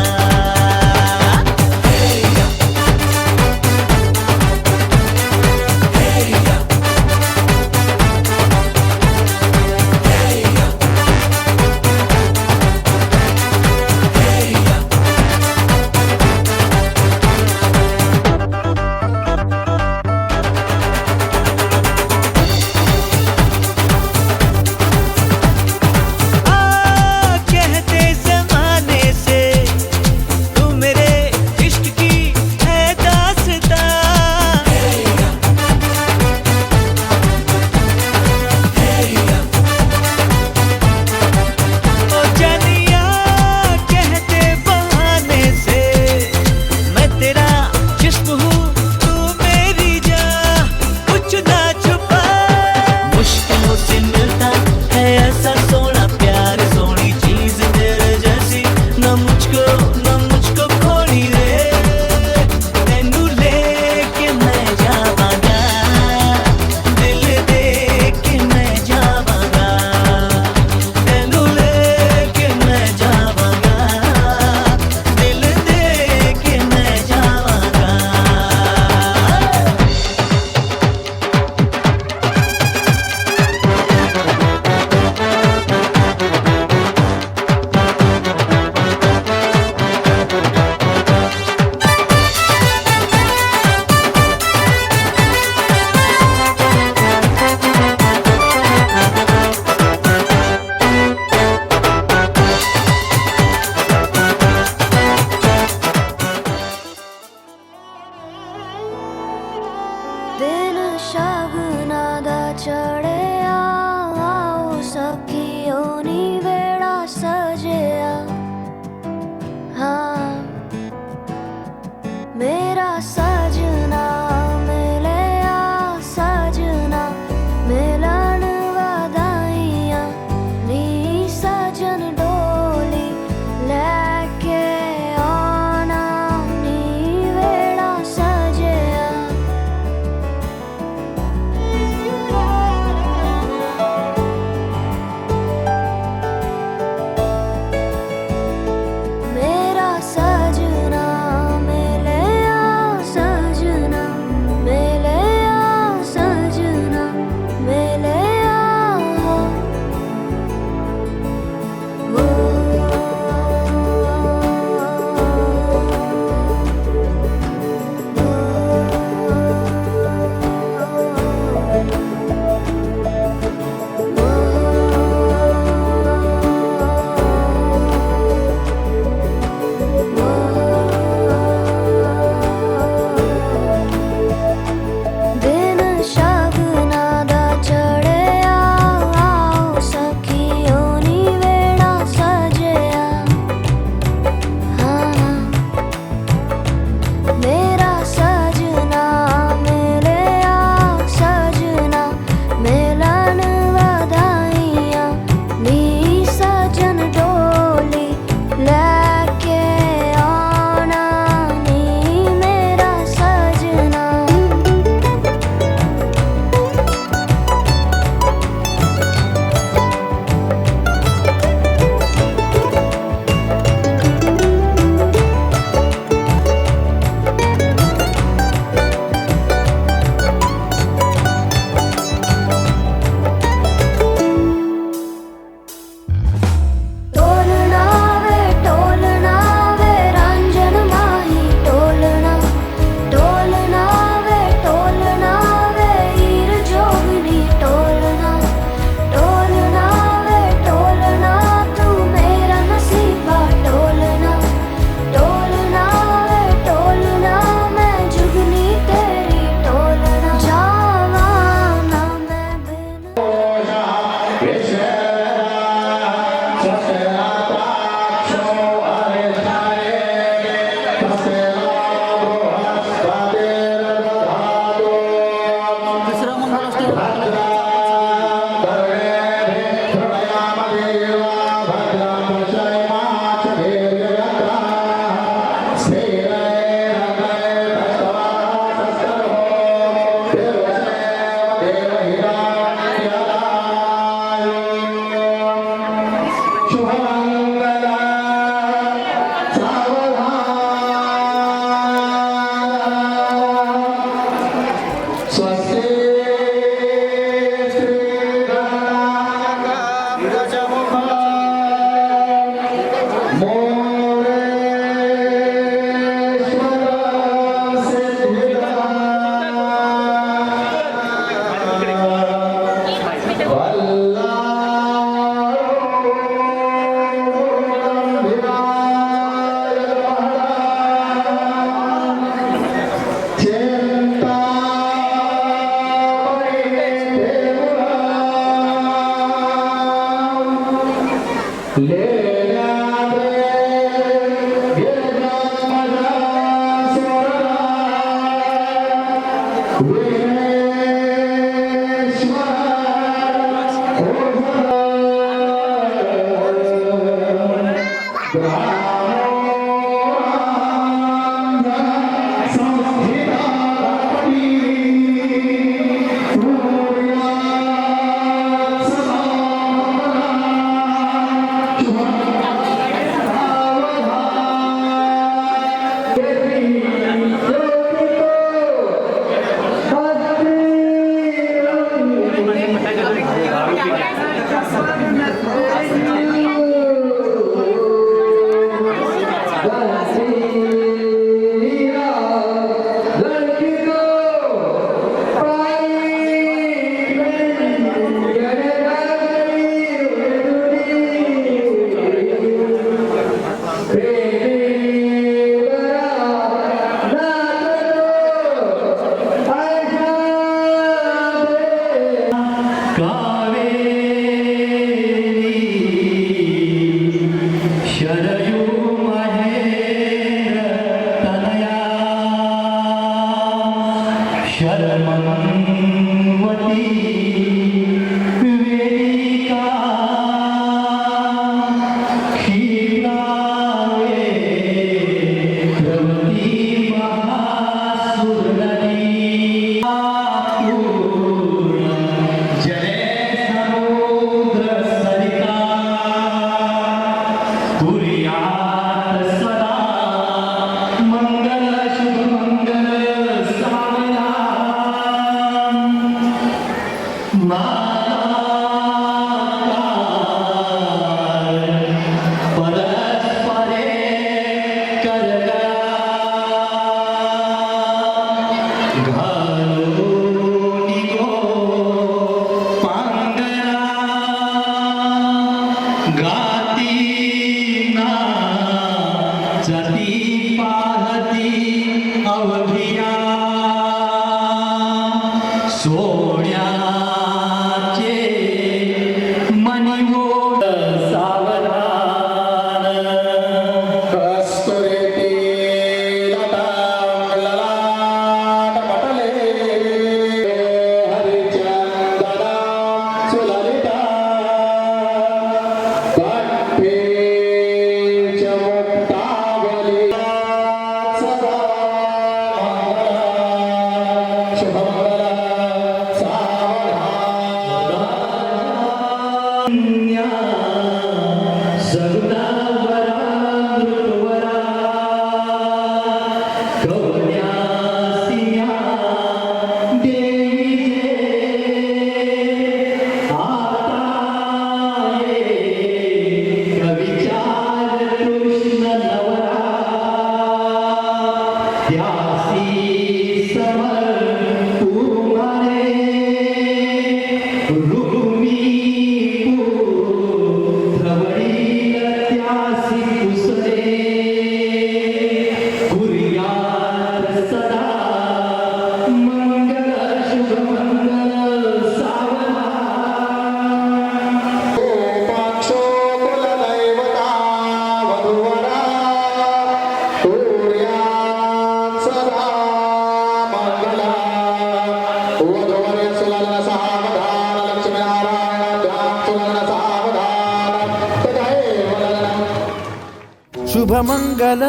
शुभ मंगल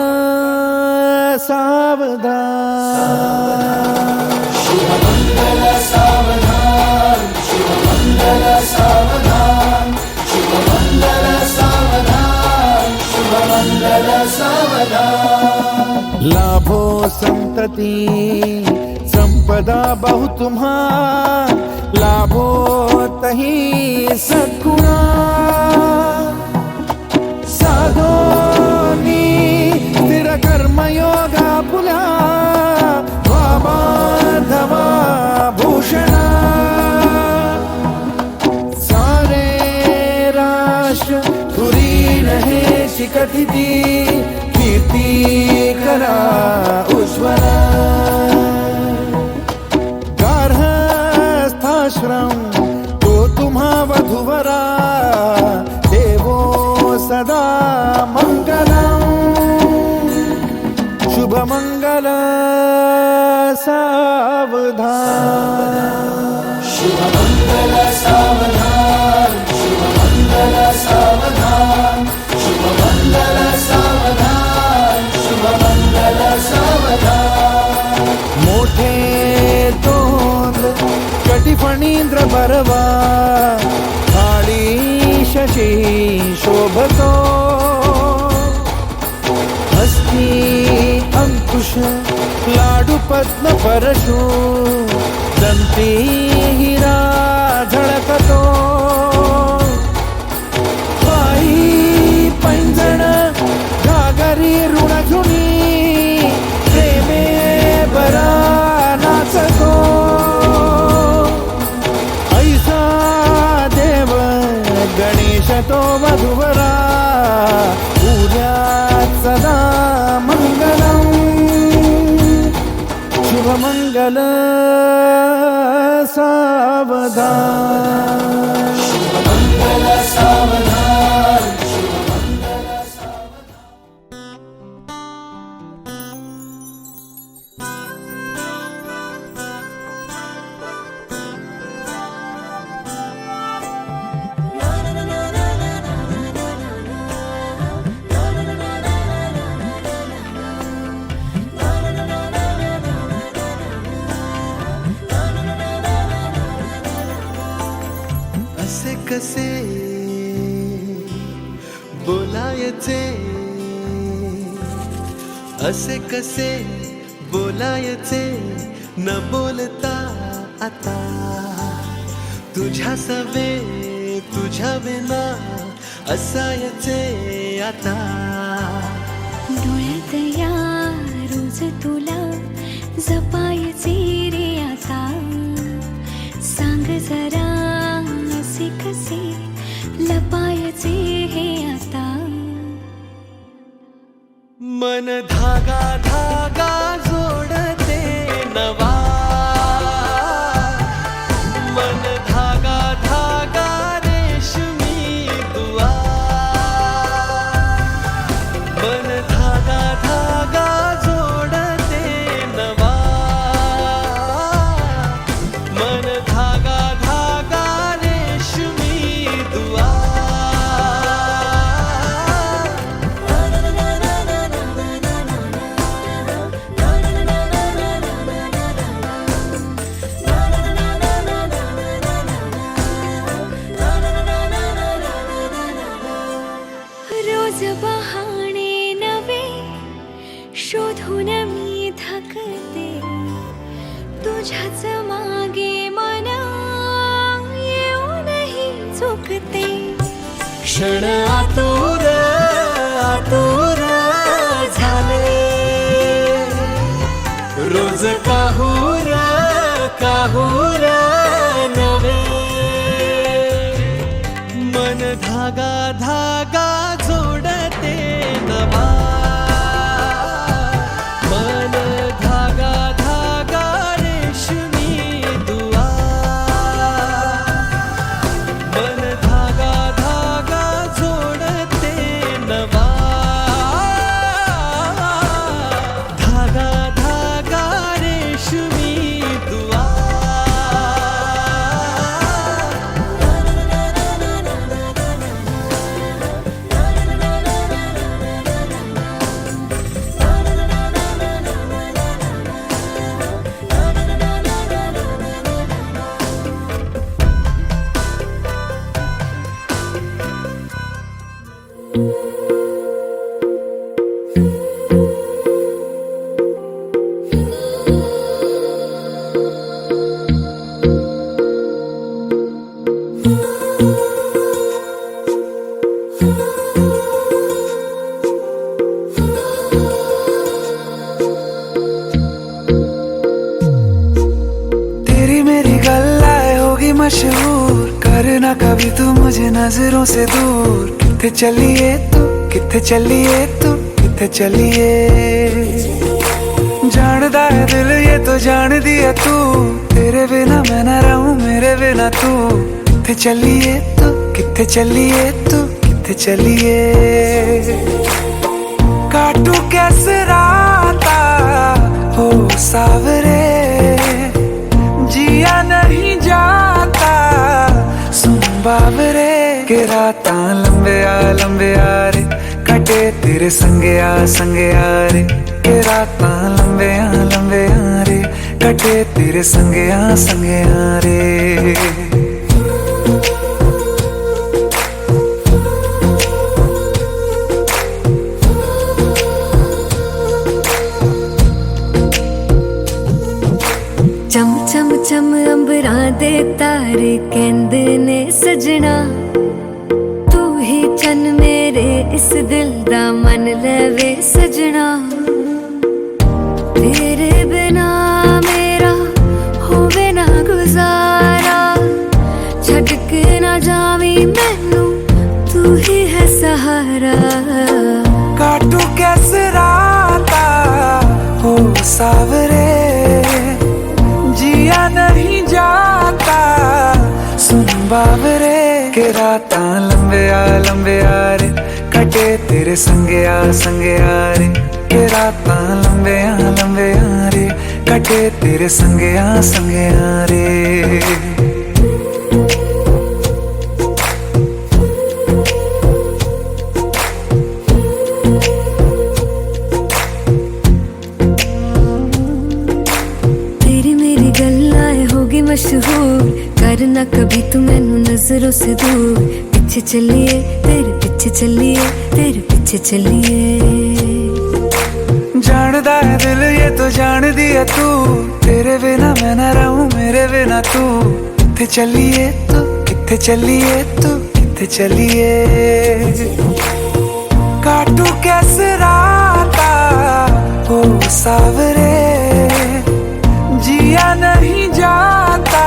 सावधान, शुभ मंगल सावधान, शुभ मंगल सावधान, शुभ मंगल सावधान, शुभ मंगल सावधान। लाभो संतति संपदा बहु तुम्हार, लाभो तही सद्गुणा। साधोनी स्थिर कर्मयोगा पुला, वामाधवा भूषणा। सारे राष्ट्र धुरी रहे शिखतिथि, कीर्ति करा उज्ज्वला। गार्हस्थाश्रम तो तुम्हा वधुवरा, देवो सदा मंगलम। शुभ मंगल सावधान, शुभ मंगल सावधान, शुभ मंगल सावधान, शुभ मंगल सावधान। प्रभरवा थाळी शशी शोभतो हस्ती अंकुश लाडू पद्म परशु दंती हिरा झळकतो पायी पैंजण घागरी ऋणझुनी प्रेमे बरा नाचतो ऐसा देव गणेश तो वधुवरा उद्यात सदा मंगलम शुभमंगल सावधान शुभमंगल सावधान असे कसे बोलायचे असे कसे बोलायचे न बोलता आता तुझ्या सवे तुझ्या विना असायचे आता डोळ्यात या रोज तुला जपायचे रे आता सांग जरा असे कसे लपायचे हे आता मन धागा धागा जोडते नवा मन धागा धागा रेशमी दुआ मन धागा धागा जोडते नवा मन धागा धागा रेशमी दुआ रोज बहाणे नवे शोधून मी थकते तुझ्याच मागे मन येऊनही चुकते क्षण आतुर आतुर झाले रोज काहूर काहूर नवे मन धागा धागा जोडते नवा मन धागा धागा रेशमी दुआ मन धागा धागा जोडते नवा धागा धागा रेशमी दुआ तेरी मेरी गल्लाए होगी मशहूर करना कभी तू मुझे नजरों से दूर किथे चलिए तू किथे चलिए तू किथे चलिए जानदा है दिल ये तो जान दिया तू तेरे बिना मैं ना रहूं मेरे बिना तू किथे चलिए तू किथे चलिए तू किथे चलिए काटू कैसे राता हो सावरे जिया नहीं जाता सुन बाबरे के राता लंबे आ रे कटे तेरे संगे आ रे के राता लंबे आ रे कटे तेरे संगया संगया रे। चम चम चम अंबरां दे तारे कहंदे ने सजना, तू ही चन मेरे इस दिल दा मन लवे सजना। तेरे बिना मेरा होवे ना गुजारा, छड़ के ना जावी मैनू तू ही है सहारा। काटू कैसे राता हो सावरे, जिया नहीं जाता सुन बावरे। के रातां लंबिया लंबिया रे, कटे तेरे संगया संगया रे। के रातां लंबिया लंबिया रे, कटे तेरे संगया संगया रे। मशहूर करना कभी तू मैनू नजरों से दूर। पीछे चलिए तेरे पीछे चलिए, तेरे पीछे चलिए। जानदा है दिल ये तो जान दिया तू, तेरे बिना मैं ना रहूं मेरे बिना तू। किथे चलिए तू, किथे चलिए तू, किथे चलिए। काटू कैसे राता हो सावरे, जिया नहीं जाता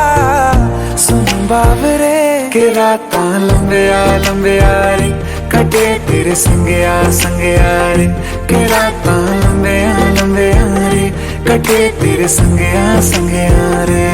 सुन बावरे। के रातां लंबिया लंबिया रे, कटे तेरे संगया संगया रे। के रातां लंबिया लंबिया रे, कटे तेरे संगया संगया रे।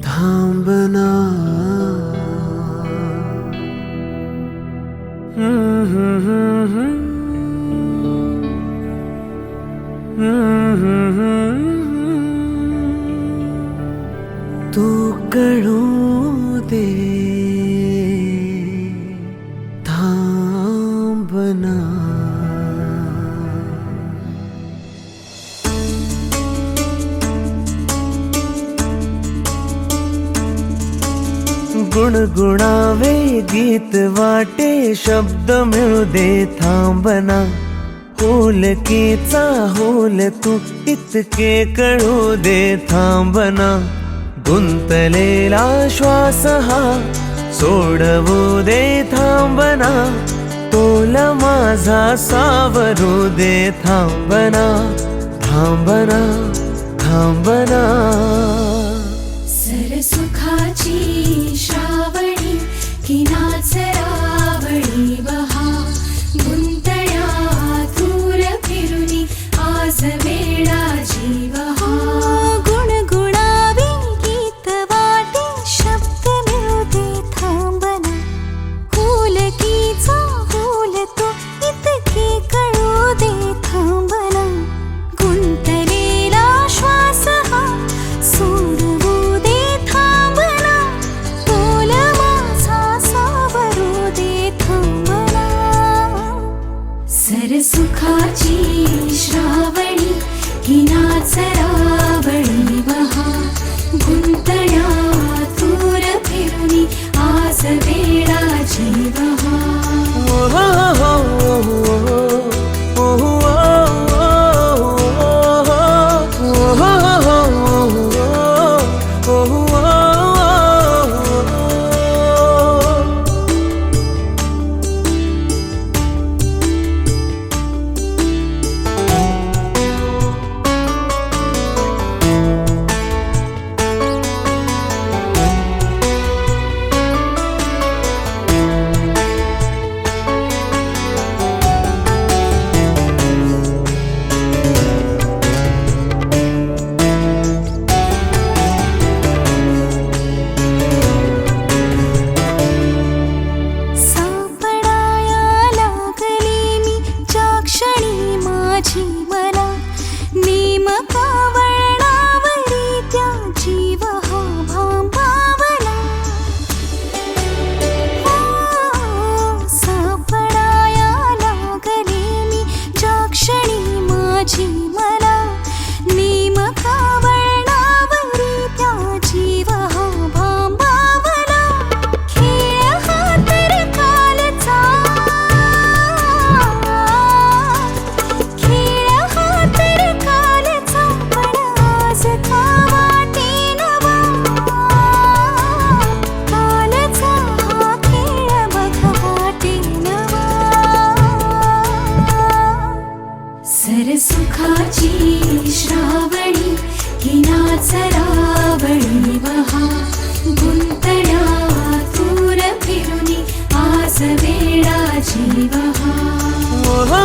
धाम बना तू कड़ों दे धाम बना। गुणगुणावे गीत वाटे शब्द मिळू दे थांबना। होलकीचा होल तू इतके कळू दे थांबना। गुंतलेला श्वास हा सोडवू दे थांबना। तोल माझा सावरू दे थांबना, थांबना, थांबना। सरसुखाची श्रावणी की नाचरावणी बहा। गुंतळ्या दूर फिरुनी आज वेळा जीवहा। गुणगुणावे गीत वाटे शब्द मिळू दे थांबना। होलकीचा होल तो इतके कळू दे थांबना। गुंतलेला श्वास हा सोडवू दे थांबना। तोल माझा सावरू दे थांबना। सरसुखाची श्रावणी ही नाचरावणी बहा। गुंतळ्या दूर फिरुनी आज वेळा जीवहा। जीव हा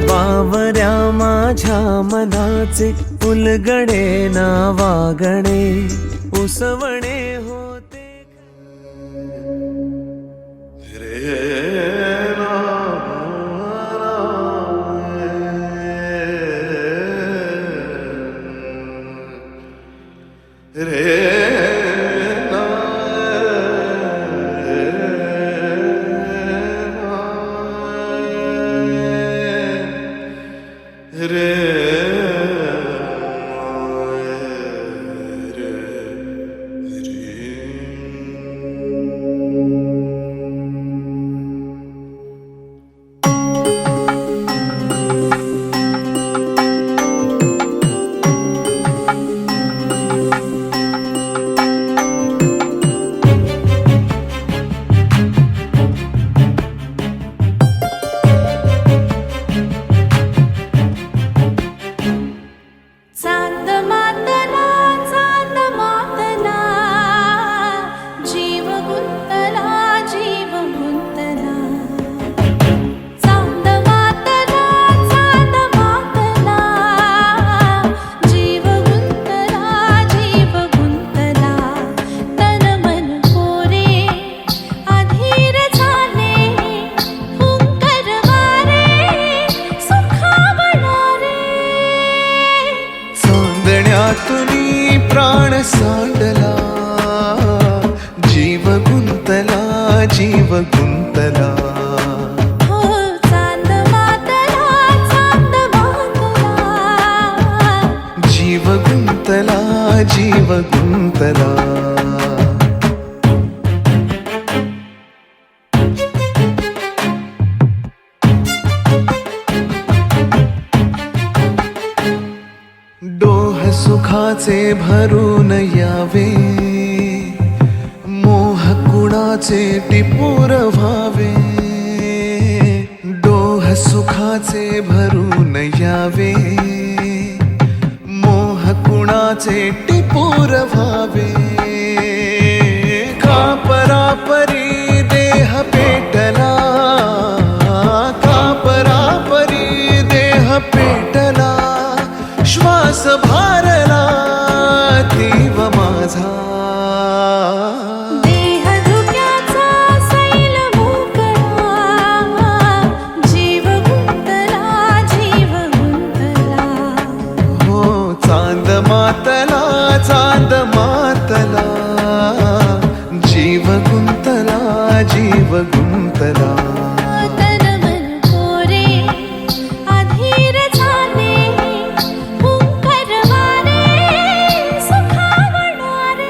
बावऱ्या माझ्या मनाचे उलगडे ना वागणे उसवणे होते चांद मातला जीव गुंतला जीव गुंतला चांद मातला जीव गुंतला जीव गुंतला तन मन कोरे अधीर झाले हुंकर वारे सुखावणारे चांदण्यातुनी प्राण सांडला जीव गुंतला जीव गुंतला हो चांद मातला जीव गुंतला जीव गुंतला डोह सुखाचे भरून यावे मोह कुणाचे टिपूर व्हावे डोह सुखाचे भरून यावे मोह कुणाचे टिपूर व्हावे का परापरी देह पेटला का परापरी देह पेटला श्वास भारला देव माझा देह धुक्याचा सैल मोकळा जीव गुंतला जीव गुंतला हो चांद मातला जीव गुंतला जीव गुंतला तन मन कोरे अधीर झाले हुंकर वारे सुखावणारे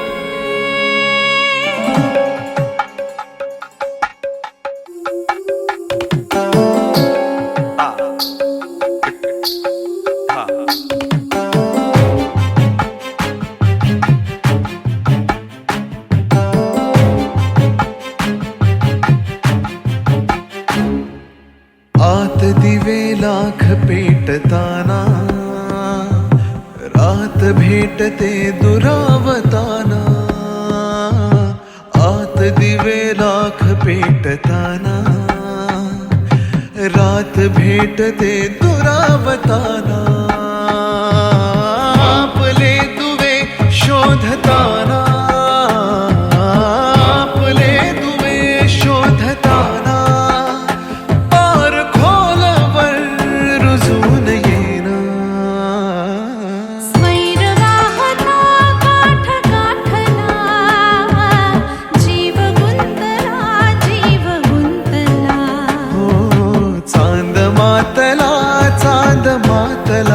आत दिवे लाख पेटताना रात भेटते दुरावताना आत दिवे लाख पेटताना रात भेटते दुरावताना आपले दुवे शोधताना आपले दुवे शोधताना पार खोलवर रुजून येना स्वैर वाहता काठ गाठला जीव गुंतला जीव गुंतला हो चांद मातला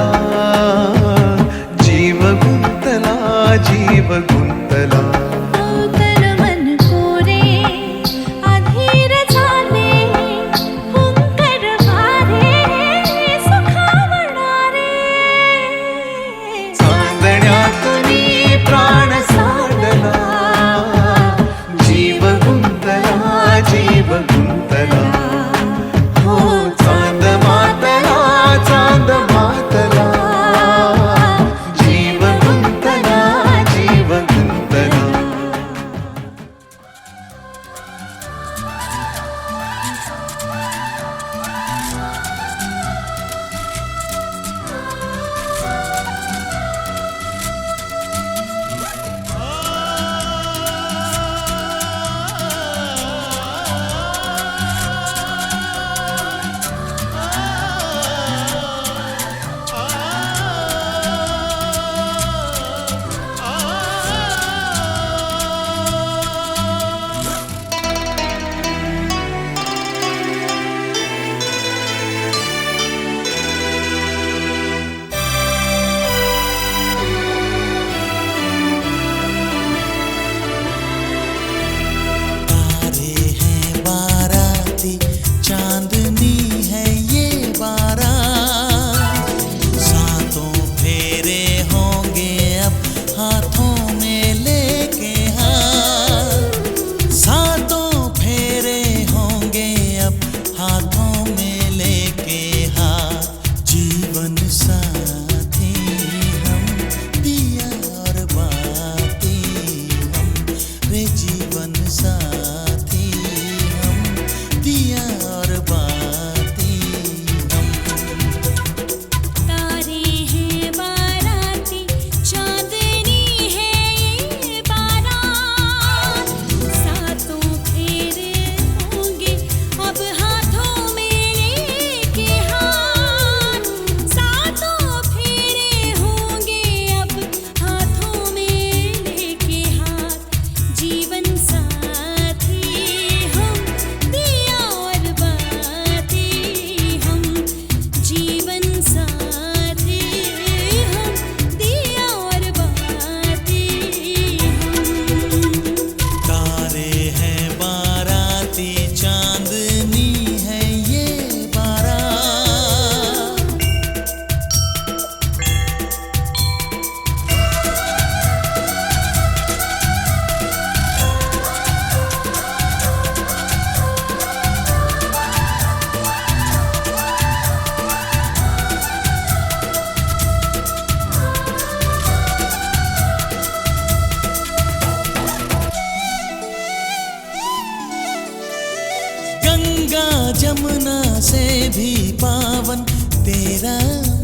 भी पावन तेरा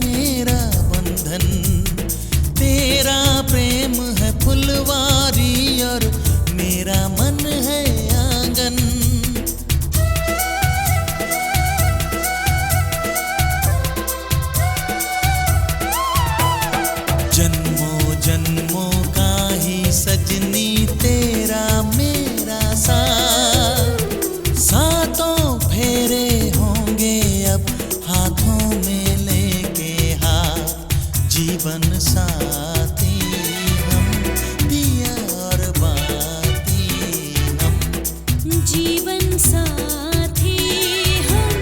मेरा बंधन। तेरा प्रेम है फुलवारी और मेरा मन है आंगन। जन्मों जन्मों का ही सजनी तेरा मेरा साथ। सातों फेरे होंगे अब हाथों में लेके हाथ। जीवन साथी हम दिया और बाती हम। जीवन साथी हम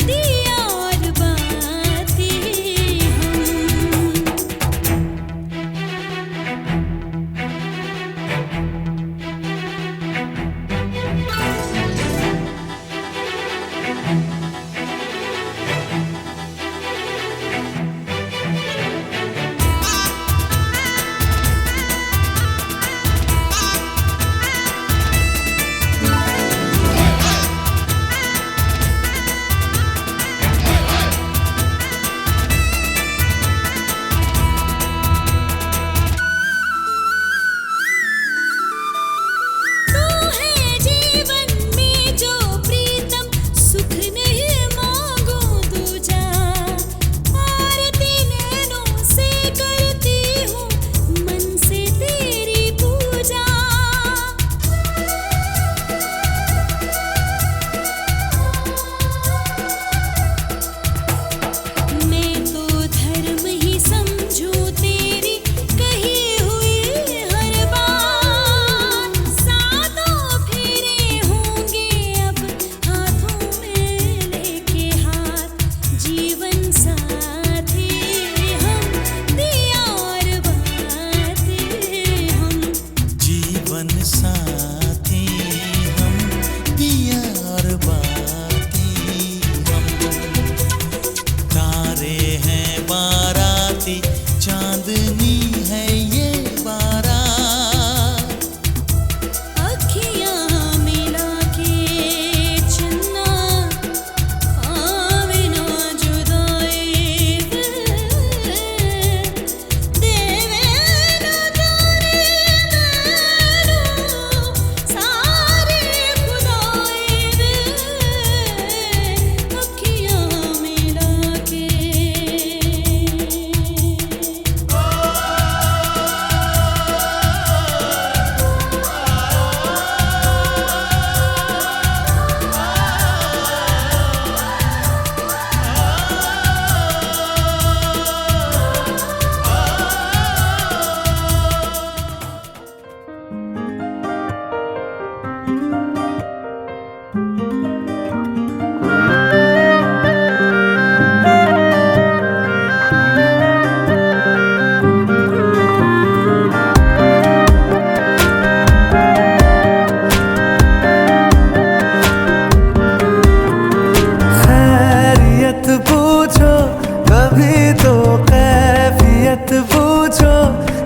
दिया और बाती हम। चांदनी है ये बारात। अखियाँ मिला के चन्ना आवे ना जुदाई देवे ना तारे नैनो सारे खुदाई दे। अखियाँ मिला के खैरियत पूछो कभी तो कैफियत पूछो।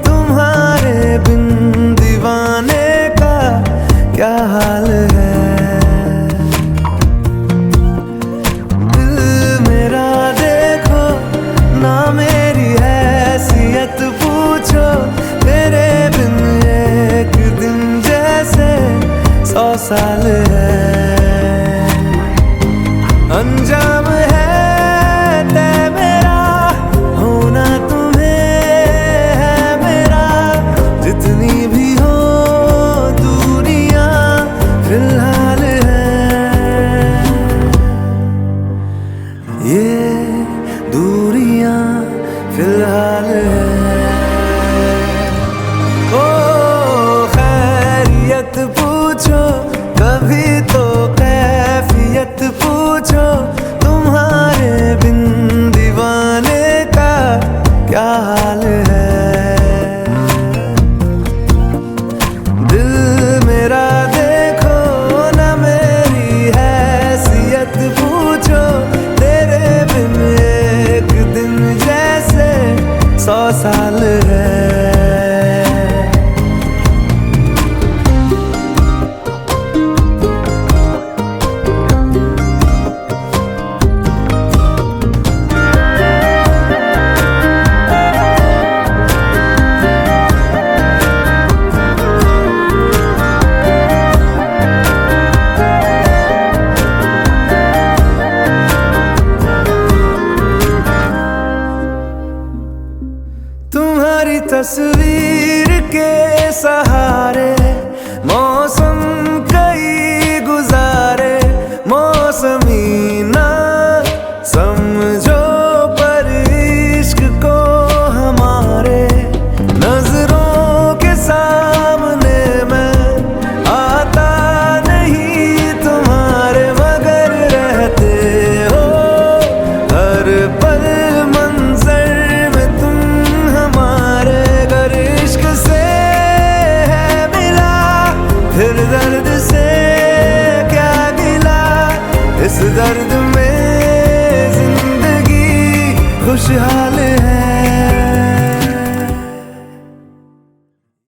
तुम्हारे बिन दीवाने का क्या हाल है। दिल मेरा देखो ना मेरी हैसियत पूछो। तेरे बिन एक दिन जैसे 100 साल है। अंजाम है तय मेरा होना तुम्हें है मेरा। जितनी भी हो दूरियां फिलहाल है। ये दूरियां फिलहाल है। ओ खैरियत पूछो कभी तो तस्वीर के सहारे मौसम कई गुजारे, मौसमी ना समझो पर इश्क को हमारे। नजरों के सामने मैं आता नहीं तुम्हारे, मगर रहते हो हर पल मंजर में तुम हमारे। अगर इश्क से है मिला फिर दर्द से क्या गिला, इस दर्द में जिंदगी खुशहाल